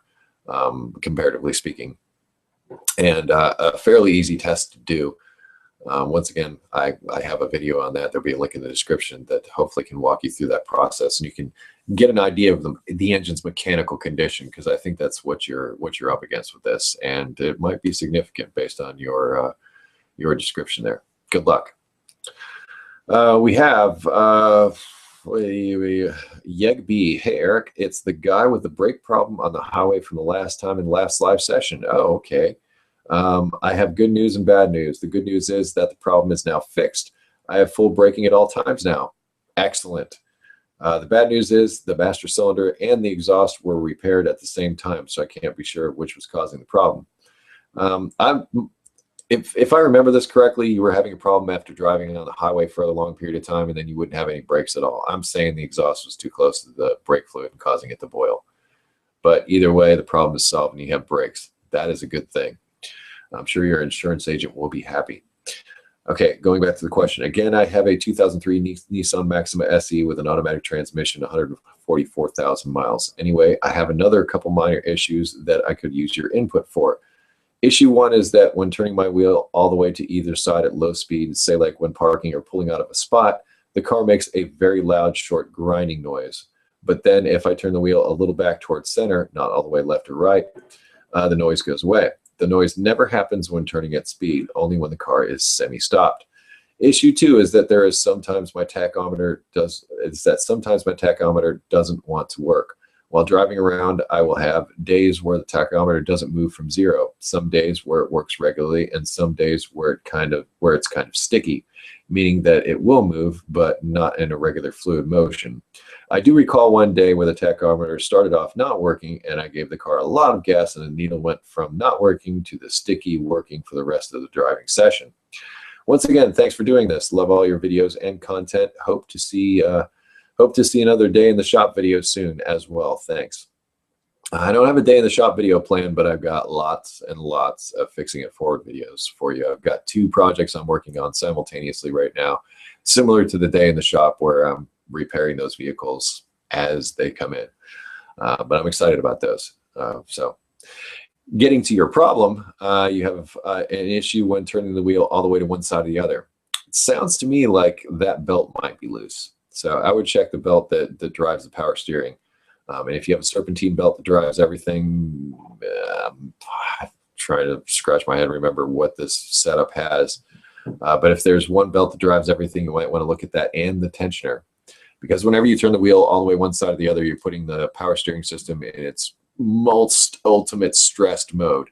comparatively speaking, and a fairly easy test to do. Once again, I have a video on that. There'll be a link in the description that hopefully can walk you through that process, and you can get an idea of the engine's mechanical condition, because I think that's what you're up against with this, and it might be significant based on your description there. Good luck. We have Yeg B. Hey Eric, it's the guy with the brake problem on the highway from the last time in the last live session. Oh, okay. I have good news and bad news. The good news is that the problem is now fixed. I have full braking at all times now. Excellent. The bad news is the master cylinder and the exhaust were repaired at the same time, so I can't be sure which was causing the problem. If I remember this correctly, you were having a problem after driving on the highway for a long period of time, and then you wouldn't have any brakes at all. I'm saying the exhaust was too close to the brake fluid and causing it to boil. But either way, the problem is solved and you have brakes. That is a good thing. I'm sure your insurance agent will be happy. Okay, going back to the question. Again, I have a 2003 Nissan Maxima SE with an automatic transmission, 144,000 miles. Anyway, I have another couple minor issues that I could use your input for. Issue one is that when turning my wheel all the way to either side at low speed, say like when parking or pulling out of a spot, the car makes a very loud, short grinding noise. But then if I turn the wheel a little back towards center, not all the way left or right, the noise goes away. The noise never happens when turning at speed, only when the car is semi-stopped. Issue two is that sometimes my tachometer doesn't want to work. While driving around, I will have days where the tachometer doesn't move from zero, some days where it works regularly, and some days where it's kind of sticky, meaning that it will move, but not in a regular fluid motion. I do recall one day where the tachometer started off not working, and I gave the car a lot of gas, and the needle went from not working to the sticky working for the rest of the driving session. Once again, thanks for doing this. Love all your videos and content. Hope to see another day in the shop video soon as well. Thanks. I don't have a day in the shop video planned, but I've got lots and lots of fixing it forward videos for you. I've got 2 projects I'm working on simultaneously right now, similar to the day in the shop where I'm repairing those vehicles as they come in. But I'm excited about those. So getting to your problem, you have an issue when turning the wheel all the way to one side or the other. It sounds to me like that belt might be loose. So I would check the belt that drives the power steering. And if you have a serpentine belt that drives everything, I'm trying to scratch my head and remember what this setup has. But if there's one belt that drives everything, you might want to look at that and the tensioner. Because whenever you turn the wheel all the way one side or the other, you're putting the power steering system in its most ultimate stressed mode.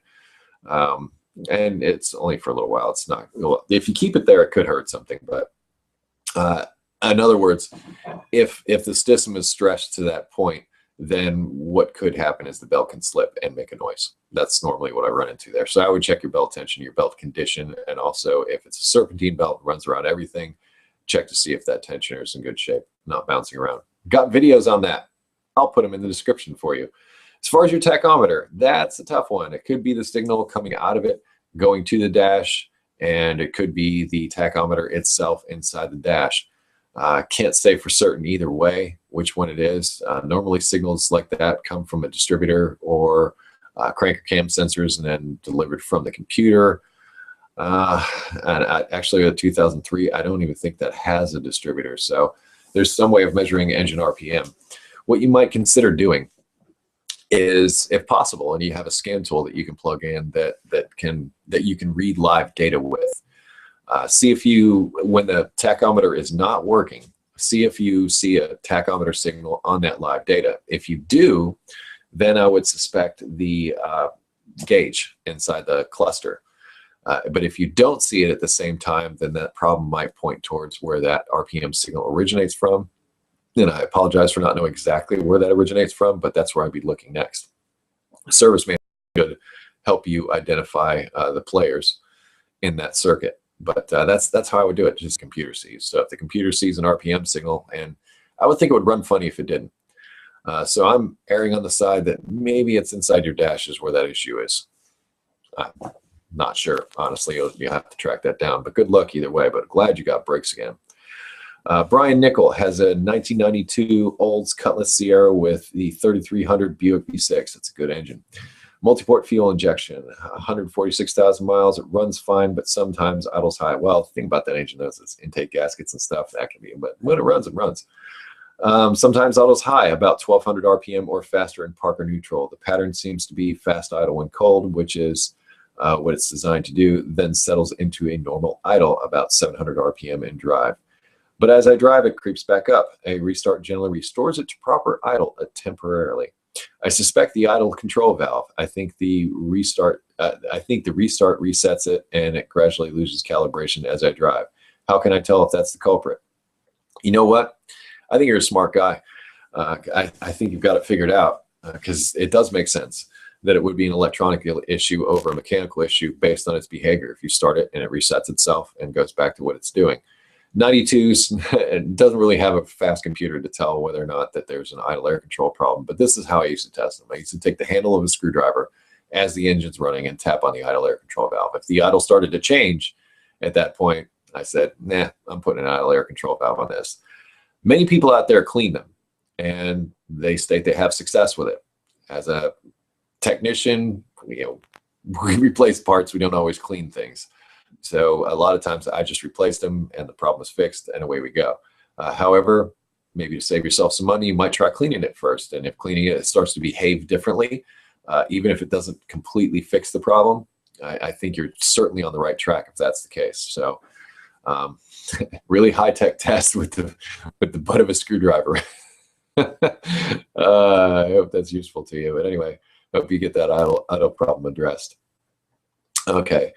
And it's only for a little while. It's not, if you keep it there, it could hurt something. But in other words, if the system is stressed to that point, then what could happen is the belt can slip and make a noise. That's normally what I run into there. So I would check your belt tension, your belt condition, and also if it's a serpentine belt, runs around everything, check to see if that tensioner is in good shape, not bouncing around. Got videos on that. I'll put them in the description for you. As far as your tachometer, that's a tough one. It could be the signal coming out of it, going to the dash, and it could be the tachometer itself inside the dash. Can't say for certain either way which one it is. Normally signals like that come from a distributor or crank or cam sensors and then delivered from the computer. Actually, with 2003, I don't even think that has a distributor. So there's some way of measuring engine RPM. What you might consider doing is, if possible, and you have a scan tool that you can plug in that you can read live data with. See if when the tachometer is not working, see if you see a tachometer signal on that live data. If you do, then I would suspect the gauge inside the cluster. But if you don't see it at the same time, then that problem might point towards where that RPM signal originates from. And I apologize for not knowing exactly where that originates from, but that's where I'd be looking next. A service manager could help you identify the players in that circuit. But that's how I would do it, just computer sees. So if the computer sees an RPM signal, and I would think it would run funny if it didn't. So I'm erring on the side that maybe it's inside your dashes where that issue is. I'm not sure, honestly. You have to track that down. But good luck either way. But glad you got brakes again. Brian Nickel has a 1992 Olds Cutlass Sierra with the 3300 Buick V6. It's a good engine. Multi-port fuel injection, 146,000 miles. It runs fine, but sometimes idles high. Well, the thing about that engine is its intake gaskets and stuff. That can be, but when it runs, it runs. Sometimes idles high, about 1200 RPM or faster in park or neutral. The pattern seems to be fast idle when cold, which is what it's designed to do, then settles into a normal idle, about 700 RPM in drive. But as I drive, it creeps back up. A restart generally restores it to proper idle temporarily. I suspect the idle control valve. I think the restart resets it, and it gradually loses calibration as I drive. How can I tell if that's the culprit? You know what? I think you're a smart guy. I think you've got it figured out, because it does make sense that it would be an electronic issue over a mechanical issue based on its behavior. If you start it and it resets itself and goes back to what it's doing. 92s, it doesn't really have a fast computer to tell whether or not that there's an idle air control problem, but this is how I used to test them. I used to take the handle of a screwdriver as the engine's running and tap on the idle air control valve. If the idle started to change at that point, I said, nah, I'm putting an idle air control valve on this. Many people out there clean them, and they state they have success with it. As a technician, we replace parts, we don't always clean things. So a lot of times I just replaced them and the problem was fixed and away we go. However, maybe to save yourself some money, you might try cleaning it first. And if cleaning it starts to behave differently, even if it doesn't completely fix the problem, I think you're certainly on the right track if that's the case. So really high-tech test with the butt of a screwdriver. I hope that's useful to you. But anyway, hope you get that idle problem addressed. Okay.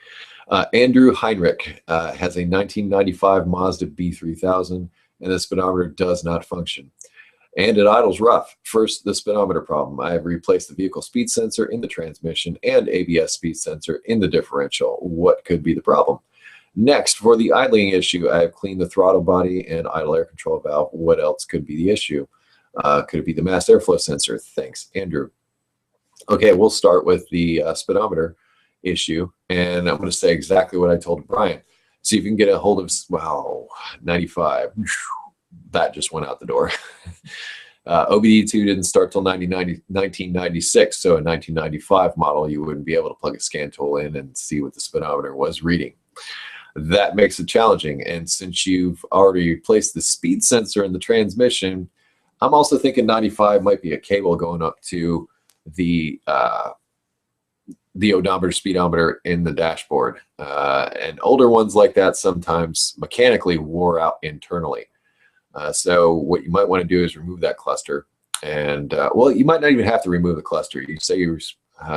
Andrew Heinrich has a 1995 Mazda B3000, and the speedometer does not function. And it idles rough. First, the speedometer problem. I have replaced the vehicle speed sensor in the transmission and ABS speed sensor in the differential. What could be the problem? Next, for the idling issue, I have cleaned the throttle body and idle air control valve. What else could be the issue? Could it be the mass airflow sensor? Thanks, Andrew. Okay, we'll start with the speedometer issue, and I'm going to say exactly what I told Brian. See if you can get a hold of, wow, 95. That just went out the door. OBD2 didn't start till 1996, so a 1995 model, you wouldn't be able to plug a scan tool in and see what the speedometer was reading. That makes it challenging, and since you've already replaced the speed sensor in the transmission, I'm also thinking 95 might be a cable going up to the odometer, speedometer in the dashboard. And older ones like that sometimes mechanically wore out internally. So what you might want to do is remove that cluster. And well, you might not even have to remove the cluster. You say you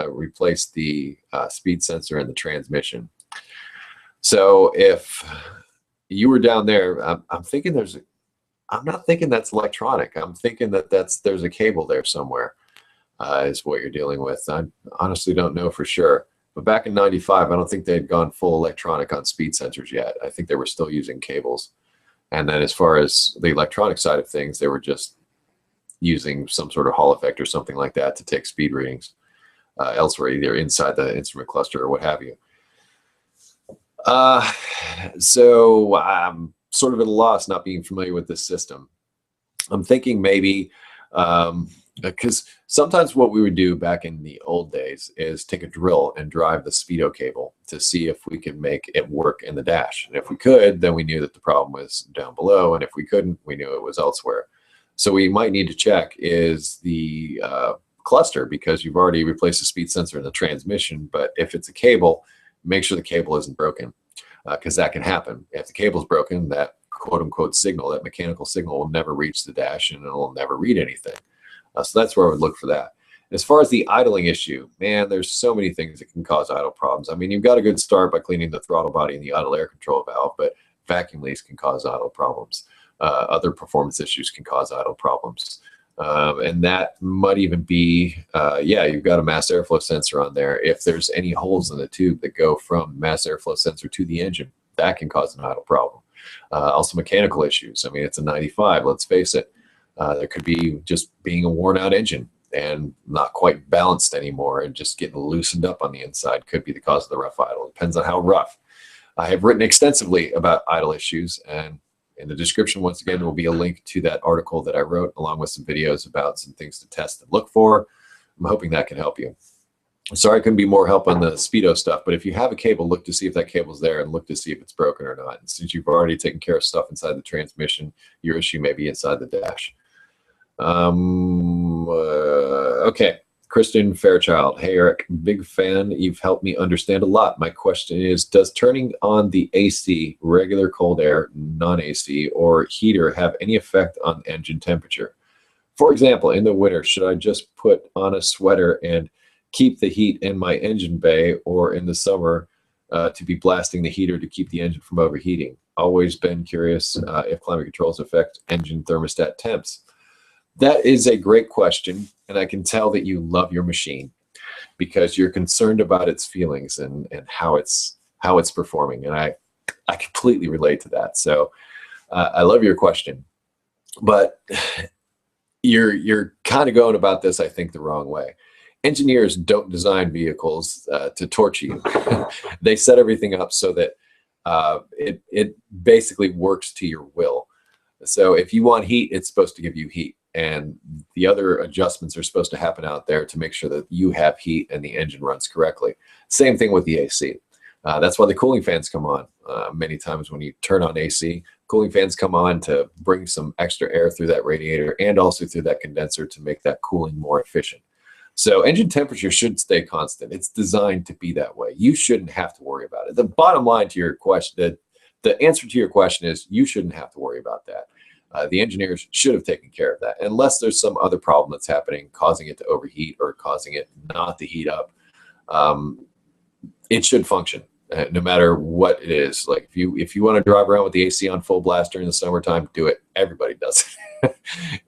replace the speed sensor in the transmission. So if you were down there, I'm thinking I'm not thinking that's electronic. I'm thinking that there's a cable there somewhere. Is what you're dealing with. I honestly don't know for sure. But back in 95, I don't think they'd gone full electronic on speed sensors yet. I think they were still using cables. And then as far as the electronic side of things, they were just using some sort of Hall effect or something like that to take speed readings elsewhere, either inside the instrument cluster or what have you. So I'm sort of at a loss not being familiar with this system. I'm thinking maybe because sometimes what we would do back in the old days is take a drill and drive the speedo cable to see if we could make it work in the dash. And if we could, then we knew that the problem was down below. And if we couldn't, we knew it was elsewhere. So we might need to check is the cluster, because you've already replaced the speed sensor in the transmission. But if it's a cable, make sure the cable isn't broken, because that can happen. If the cable's broken, that quote unquote signal, that mechanical signal, will never reach the dash and it'll never read anything. So that's where I would look for that. As far as the idling issue, man, there's so many things that can cause idle problems. I mean, you've got a good start by cleaning the throttle body and the idle air control valve, but vacuum leaks can cause idle problems. Other performance issues can cause idle problems. And that might even be, yeah, you've got a mass airflow sensor on there. If there's any holes in the tube that go from mass airflow sensor to the engine, that can cause an idle problem. Also mechanical issues. I mean, it's a 95, let's face it. There could be just being a worn out engine and not quite balanced anymore and just getting loosened up on the inside could be the cause of the rough idle. It depends on how rough. I have written extensively about idle issues, and In the description, once again, will be a link to that article that I wrote, along with some videos about some things to test and look for. I'm hoping that can help you. Sorry I couldn't be more help on the speedo stuff, but if you have a cable, look to see if that cable's there and look to see if it's broken or not. And since you've already taken care of stuff inside the transmission, your issue may be inside the dash. Okay. Kristen Fairchild. Hey, Eric, big fan. You've helped me understand a lot. My question is, does turning on the AC, regular cold air, non-AC, or heater have any effect on engine temperature? For example, in the winter, should I just put on a sweater and keep the heat in my engine bay, or in the summer to be blasting the heater to keep the engine from overheating? Always been curious if climate controls affect engine thermostat temps. That is a great question, and I can tell that you love your machine because you're concerned about its feelings and how it's performing, and I completely relate to that. So I love your question, but you're kind of going about this, I think, the wrong way. Engineers don't design vehicles to torture you. They set everything up so that it basically works to your will. So if you want heat, it's supposed to give you heat. And the other adjustments are supposed to happen out there to make sure that you have heat and the engine runs correctly. Same thing with the AC. That's why the cooling fans come on. Many times when you turn on AC, cooling fans come on to bring some extra air through that radiator and also through that condenser to make that cooling more efficient. So engine temperature should stay constant. It's designed to be that way. You shouldn't have to worry about it. The bottom line to your question, the answer to your question is you shouldn't have to worry about that. The engineers should have taken care of that, unless there's some other problem that's happening, causing it to overheat or causing it not to heat up. It should function, no matter what it is. Like if you want to drive around with the AC on full blast during the summertime, do it. Everybody does it.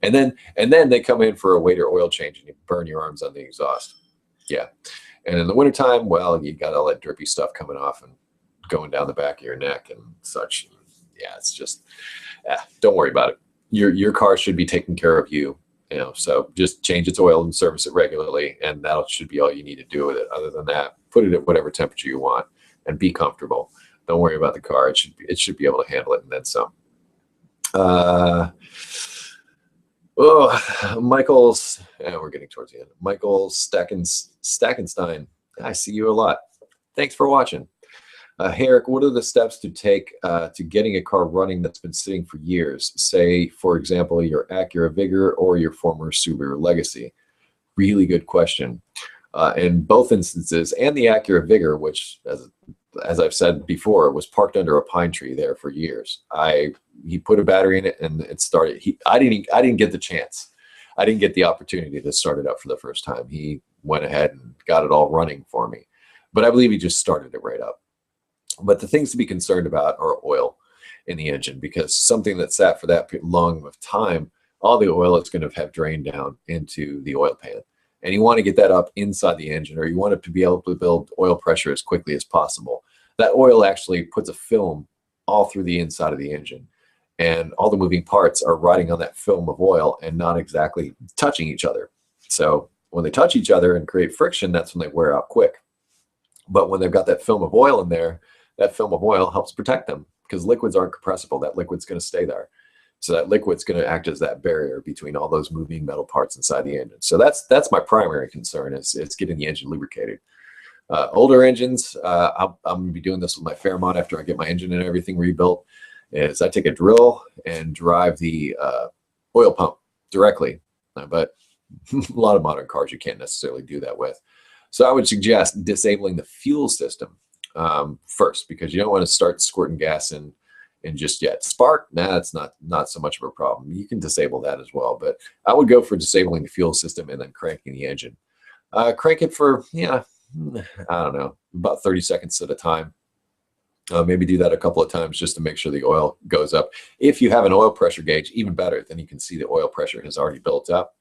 and then they come in for a weight or oil change, and you burn your arms on the exhaust. Yeah, and in the wintertime, well, you got all that drippy stuff coming off and going down the back of your neck and such. Yeah, it's just. Don't worry about it. Your car should be taking care of you, so just change its oil and service it regularly, and that should be all you need to do with it. Other than that, put it at whatever temperature you want and be comfortable. Don't worry about the car. It should be able to handle it and then some. Michael's, we're getting towards the end. Michael Stackenstein. I see you a lot. Thanks for watching. Hey, Eric, what are the steps to take to getting a car running that's been sitting for years? Say, for example, your Acura Vigor or your former Subaru Legacy. Really good question. In both instances, and the Acura Vigor, which, as I've said before, was parked under a pine tree there for years. He put a battery in it and it started. I didn't get the chance. I didn't get the opportunity to start it up for the first time. He went ahead and got it all running for me, but I believe he just started it right up. But the things to be concerned about are oil in the engine, because something that sat for that long of time, all the oil is going to have drained down into the oil pan. And you want to get that up inside the engine, or you want it to be able to build oil pressure as quickly as possible. That oil actually puts a film all through the inside of the engine. And all the moving parts are riding on that film of oil and not exactly touching each other. So when they touch each other and create friction, that's when they wear out quick. But when they've got that film of oil in there, that film of oil helps protect them, because liquids aren't compressible. That liquid's going to stay there. So that liquid's going to act as that barrier between all those moving metal parts inside the engine. So that's my primary concern, is getting the engine lubricated. Older engines, I'm going to be doing this with my Fairmont after I get my engine and everything rebuilt, is I take a drill and drive the oil pump directly. But a lot of modern cars you can't necessarily do that with. So I would suggest disabling the fuel system first, because you don't want to start squirting gas in just yet. Spark, that's not so much of a problem. You can disable that as well, but I would go for disabling the fuel system and then cranking the engine. Crank it for, I don't know, about 30 seconds at a time. Maybe do that a couple of times just to make sure the oil goes up. If you have an oil pressure gauge, even better. Then you can see the oil pressure has already built up.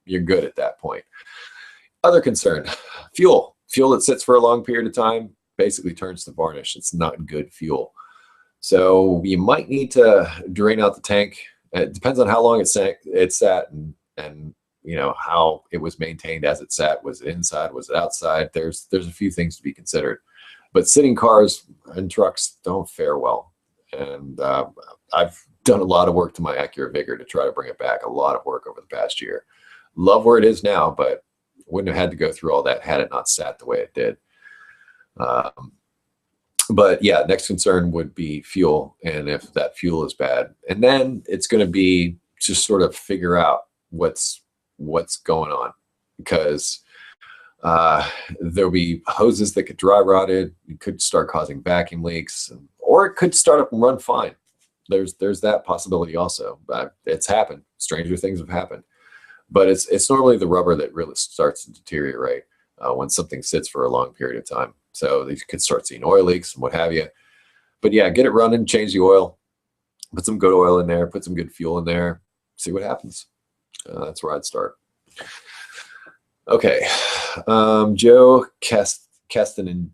You're good at that point. Other concern, fuel. Fuel that sits for a long period of time basically turns to varnish. It's not good fuel. So you might need to drain out the tank. It depends on how long it sat and how it was maintained as it sat. Was it inside? Was it outside? There's a few things to be considered. But sitting cars and trucks don't fare well. And I've done a lot of work to my Acura Vigor to try to bring it back. A lot of work over the past year. Love where it is now, but wouldn't have had to go through all that had it not sat the way it did. But yeah, next concern would be fuel, and if that fuel is bad, and then it's going to be just sort of figure out what's going on, because there'll be hoses that could dry rotted. It could start causing vacuum leaks, or it could start up and run fine. There's that possibility also. It's happened. Stranger things have happened, but it's normally the rubber that really starts to deteriorate when something sits for a long period of time. So you could start seeing oil leaks and what have you. But yeah, get it running, change the oil, put some good oil in there, put some good fuel in there, see what happens. That's where I'd start. Okay, Joe Castanandia,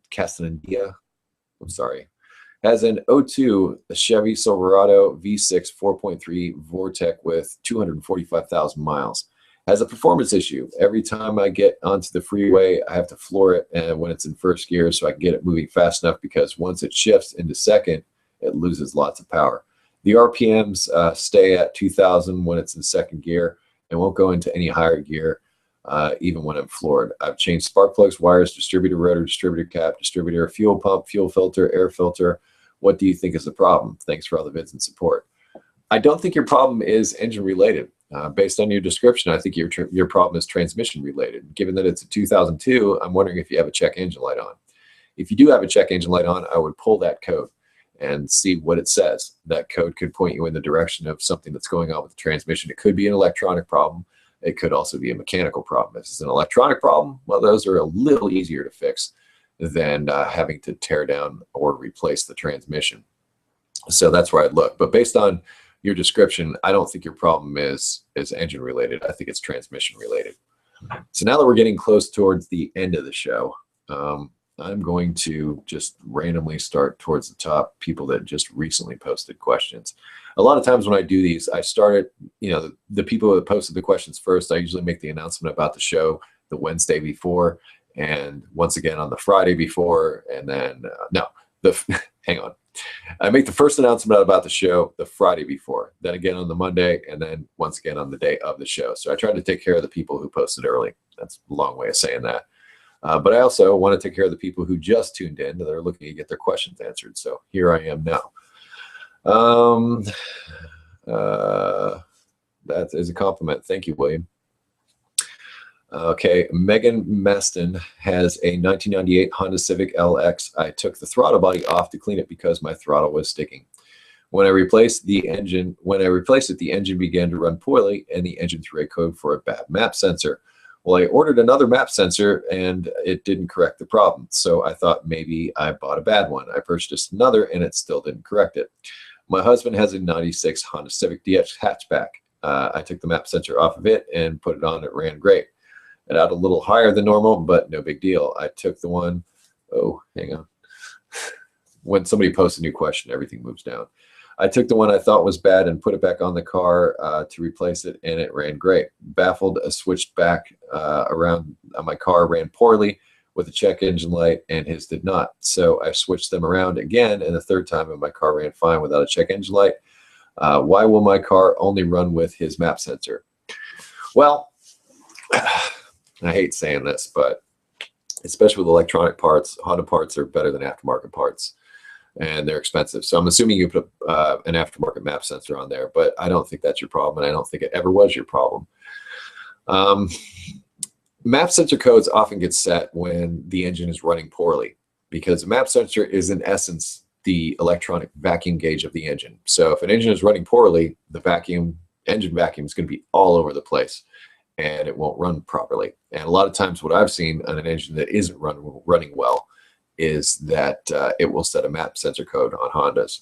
I'm sorry, has an 02 Chevy Silverado V6 4.3 Vortec with 245,000 miles. Has a performance issue. Every time I get onto the freeway, I have to floor it, and when it's in first gear, so I can get it moving fast enough, because once it shifts into second, it loses lots of power. The RPMs stay at 2,000 when it's in second gear and won't go into any higher gear, even when I'm floored. I've changed spark plugs, wires, distributor rotor, distributor cap, distributor, fuel pump, fuel filter, air filter. What do you think is the problem? Thanks for all the vids and support. I don't think your problem is engine related. Based on your description, I think your problem is transmission related. Given that it's a 2002, I'm wondering if you have a check engine light on. If you do have a check engine light on, I would pull that code and see what it says. That code could point you in the direction of something that's going on with the transmission. It could be an electronic problem. It could also be a mechanical problem. If it's an electronic problem, well, those are a little easier to fix than having to tear down or replace the transmission. So that's where I'd look. But based on your description, I don't think your problem is engine related. I think it's transmission related. So now that we're getting close towards the end of the show, I'm going to just randomly start towards the top, people that just recently posted questions. A lot of times when I do these, I start at, the people that posted the questions first. I usually make the announcement about the show the Wednesday before, and once again on the Friday before, and then, hang on. I make the first announcement about the show the Friday before, then again on the Monday, and then once again on the day of the show. So I try to take care of the people who posted early. That's a long way of saying that. But I also want to take care of the people who just tuned in that are looking to get their questions answered. So here I am now. That is a compliment. Thank you, William. Okay, Megan Maston has a 1998 Honda Civic LX. I took the throttle body off to clean it because my throttle was sticking. When I replaced it, the engine began to run poorly, and the engine threw a code for a bad map sensor. Well, I ordered another map sensor, and it didn't correct the problem. So I thought maybe I bought a bad one. I purchased another, and it still didn't correct it. My husband has a 96 Honda Civic DX hatchback. I took the map sensor off of it and put it on. It ran great. It out a little higher than normal, but no big deal. I took the one, hang on. When somebody posts a new question, everything moves down. I took the one I thought was bad and put it back on the car to replace it, and it ran great. Baffled, I switched back around. My car ran poorly with a check engine light, and his did not. So I switched them around again, and the third time, and my car ran fine without a check engine light. Why will my car only run with his map sensor? Well, I hate saying this, but especially with electronic parts, Honda parts are better than aftermarket parts, and they're expensive. So I'm assuming you put an aftermarket map sensor on there, but I don't think that's your problem, and I don't think it ever was your problem. Map sensor codes often get set when the engine is running poorly, because the map sensor is in essence the electronic vacuum gauge of the engine. So if an engine is running poorly, the engine vacuum is going to be all over the place, and it won't run properly. And a lot of times what I've seen on an engine that isn't running well is that it will set a map sensor code on Hondas.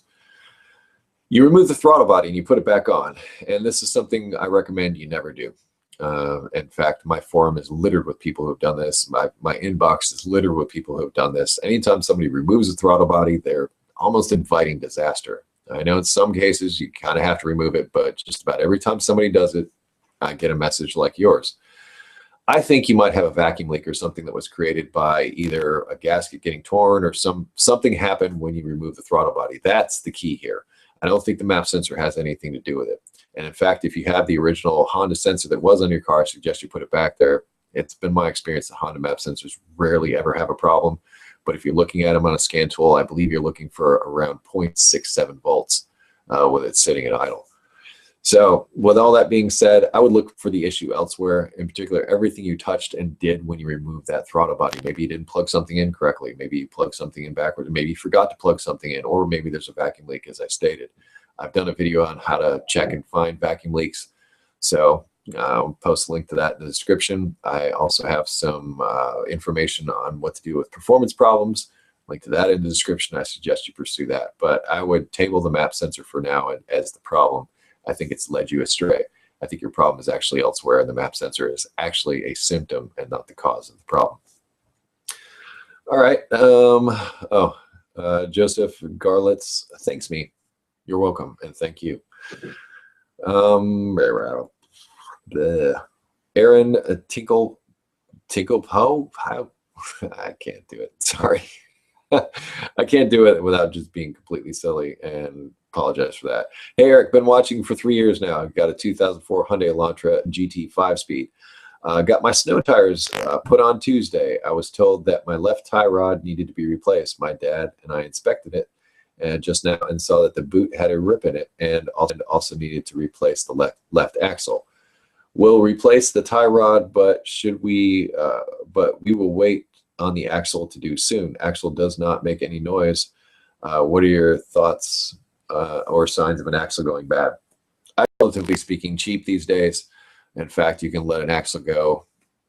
You remove the throttle body and you put it back on. And this is something I recommend you never do. In fact, my forum is littered with people who have done this. My inbox is littered with people who have done this. Anytime somebody removes the throttle body, they're almost inviting disaster. I know in some cases you kind of have to remove it, but just about every time somebody does it, I get a message like yours. I think you might have a vacuum leak or something that was created by either a gasket getting torn or something happened when you remove the throttle body. That's the key here. I don't think the map sensor has anything to do with it. And in fact, if you have the original Honda sensor that was on your car, I suggest you put it back there. It's been my experience that Honda map sensors rarely ever have a problem. But if you're looking at them on a scan tool, I believe you're looking for around 0.67 volts with it sitting at idle. So with all that being said, I would look for the issue elsewhere, in particular, everything you touched and did when you removed that throttle body. Maybe you didn't plug something in correctly. Maybe you plugged something in backwards. Maybe you forgot to plug something in, or maybe there's a vacuum leak, as I stated. I've done a video on how to check and find vacuum leaks. So I'll post a link to that in the description. I also have some information on what to do with performance problems. Link to that in the description. I suggest you pursue that. But I would table the map sensor for now as the problem. I think it's led you astray. I think your problem is actually elsewhere, and the map sensor is actually a symptom and not the cause of the problem. All right. Joseph Garlitz thanks me. You're welcome, and thank you. Aaron Tinkle Poe. I can't do it. Sorry. I can't do it without just being completely silly, and apologize for that. Hey, Eric, been watching for 3 years now. I've got a 2004 Hyundai Elantra GT 5-speed. Got my snow tires put on Tuesday. I was told that my left tie rod needed to be replaced. My dad and I inspected it just now and saw that the boot had a rip in it, and also needed to replace the left axle. We'll replace the tie rod, but we will wait on the axle to do soon. Axle does not make any noise. What are your thoughts or signs of an axle going bad? Relatively speaking, cheap these days. In fact, you can let an axle go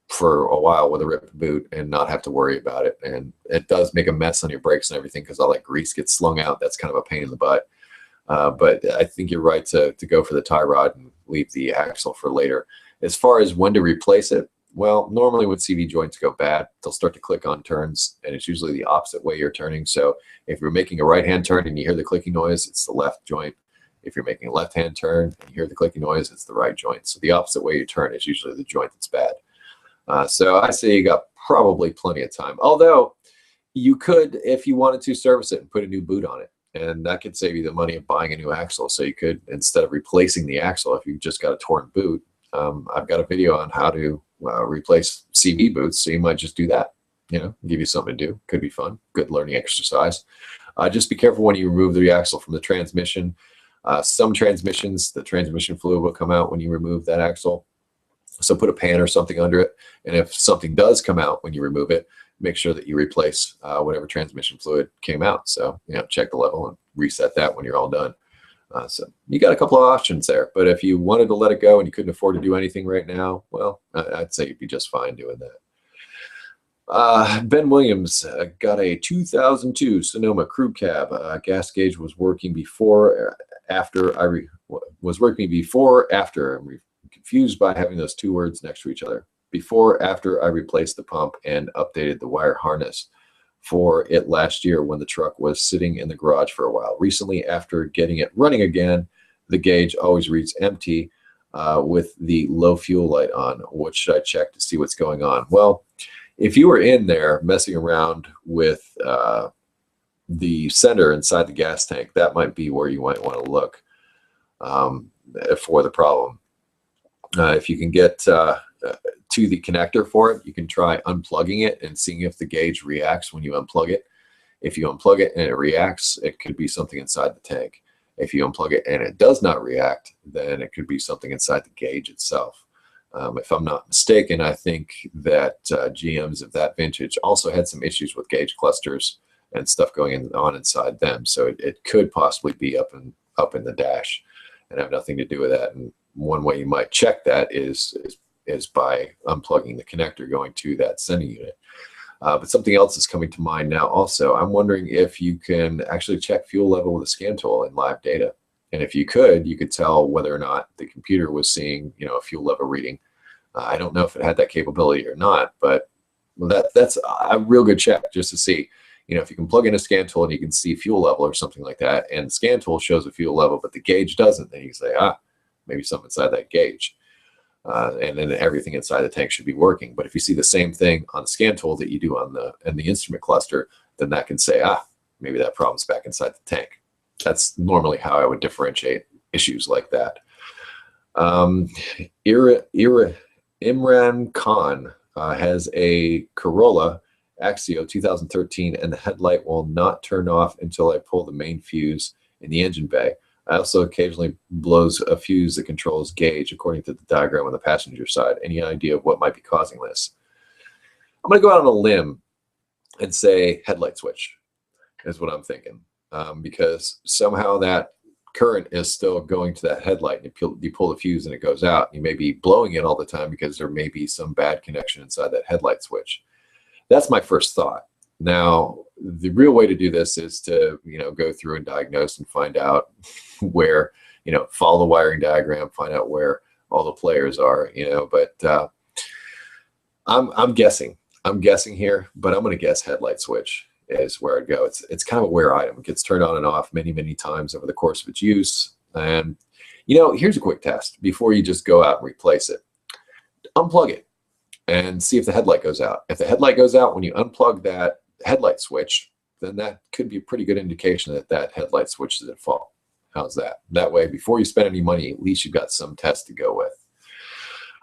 for a while with a ripped boot and not have to worry about it. And it does make a mess on your brakes and everything because all that grease gets slung out. That's kind of a pain in the butt. But I think you're right to go for the tie rod and leave the axle for later. As far as when to replace it, well, normally when CV joints go bad, they'll start to click on turns, and it's usually the opposite way you're turning. So if you're making a right-hand turn and you hear the clicking noise, it's the left joint. If you're making a left-hand turn and you hear the clicking noise, it's the right joint. So the opposite way you turn is usually the joint that's bad. So I say you got probably plenty of time. Although you could, if you wanted to, service it and put a new boot on it. And that could save you the money of buying a new axle. So you could, instead of replacing the axle, if you just got a torn boot, I've got a video on how to replace CV boots. So you might just do that, give you something to do. Could be fun. Good learning exercise. Just be careful when you remove the axle from the transmission. Some transmissions, the transmission fluid will come out when you remove that axle. So put a pan or something under it. And if something does come out when you remove it, make sure that you replace whatever transmission fluid came out. So, check the level and reset that when you're all done. So you got a couple of options there. But if you wanted to let it go and you couldn't afford to do anything right now, well, I'd say you'd be just fine doing that. Ben Williams got a 2002 Sonoma crew cab. Gas gauge was working before, after. I'm confused by having those two words next to each other. Before, after I replaced the pump and updated the wire harness for it last year when the truck was sitting in the garage for a while. Recently, after getting it running again, the gauge always reads empty with the low fuel light on. What should I check to see what's going on? Well, if you were in there messing around with the sender inside the gas tank, that might be where you might want to look for the problem. If you can get to the connector for it, you can try unplugging it and seeing if the gauge reacts when you unplug it. If you unplug it and it reacts, it could be something inside the tank. If you unplug it and it does not react, then it could be something inside the gauge itself. If I'm not mistaken, I think that GMs of that vintage also had some issues with gauge clusters and stuff going on inside them. So it could possibly be up in the dash and have nothing to do with that. And one way you might check that is by unplugging the connector going to that sending unit. But something else is coming to mind now also. I'm wondering if you can actually check fuel level with a scan tool in live data. And if you could tell whether or not the computer was seeing, a fuel level reading. I don't know if it had that capability or not, but that's a real good check just to see, if you can plug in a scan tool and you can see fuel level or something like that, and the scan tool shows a fuel level, but the gauge doesn't, then you can say, maybe something inside that gauge. And then everything inside the tank should be working. But if you see the same thing on the scan tool that you do on the instrument cluster, then that can say, maybe that problem's back inside the tank. That's normally how I would differentiate issues like that. Imran Khan has a Corolla Axio 2013, and the headlight will not turn off until I pull the main fuse in the engine bay. I also occasionally blows a fuse that controls gauge according to the diagram on the passenger side. Any idea of what might be causing this? I'm going to go out on a limb and say headlight switch is what I'm thinking, because somehow that current is still going to that headlight. You pull the fuse and it goes out. You may be blowing it all the time because there may be some bad connection inside that headlight switch. That's my first thought. Now, the real way to do this is to, go through and diagnose and find out where, follow the wiring diagram, find out where all the players are, but I'm guessing here, but I'm going to guess headlight switch is where I'd go. It's kind of a wear item. It gets turned on and off many, many times over the course of its use. And, here's a quick test before you just go out and replace it. Unplug it and see if the headlight goes out. If the headlight goes out when you unplug that headlight switch, then that could be a pretty good indication that that headlight switch is at fault. How's that? That way, before you spend any money, at least you've got some test to go with.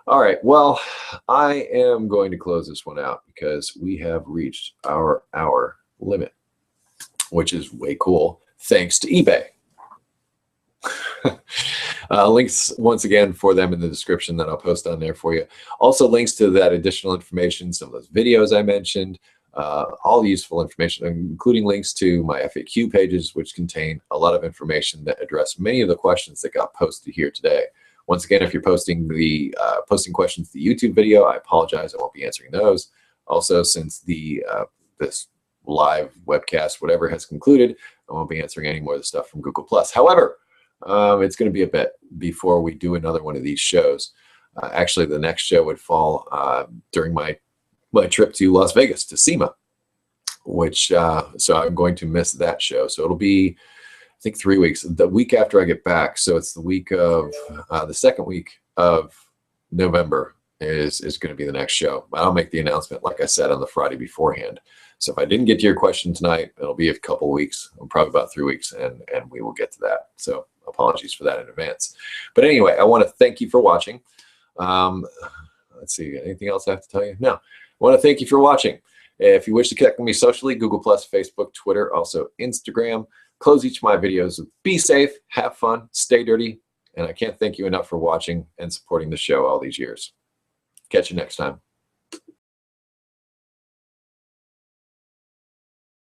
All right, well, I am going to close this one out because we have reached our hour limit, which is way cool, thanks to eBay. Links once again for them in the description that I'll post on there for you. Also links to that additional information, some of those videos I mentioned, all the useful information, including links to my FAQ pages, which contain a lot of information that address many of the questions that got posted here today. Once again, if you're posting questions to the YouTube video, I apologize, I won't be answering those. Also, since this live webcast, whatever, has concluded, I won't be answering any more of the stuff from Google+. However, it's going to be a bit before we do another one of these shows. Actually, the next show would fall during my trip to Las Vegas to SEMA, which so I'm going to miss that show. So it'll be, I think, 3 weeks, the week after I get back. So it's the week of the second week of November is going to be the next show. I'll make the announcement, like I said, on the Friday beforehand. So if I didn't get to your question tonight, it'll be a couple of weeks, probably about 3 weeks, and we will get to that. So apologies for that in advance. But anyway, I want to thank you for watching. Let's see, anything else I have to tell you? No. I want to thank you for watching. If you wish to connect with me socially, Google+, Facebook, Twitter, also Instagram. Close each of my videos with be safe, have fun, stay dirty, and I can't thank you enough for watching and supporting the show all these years. Catch you next time.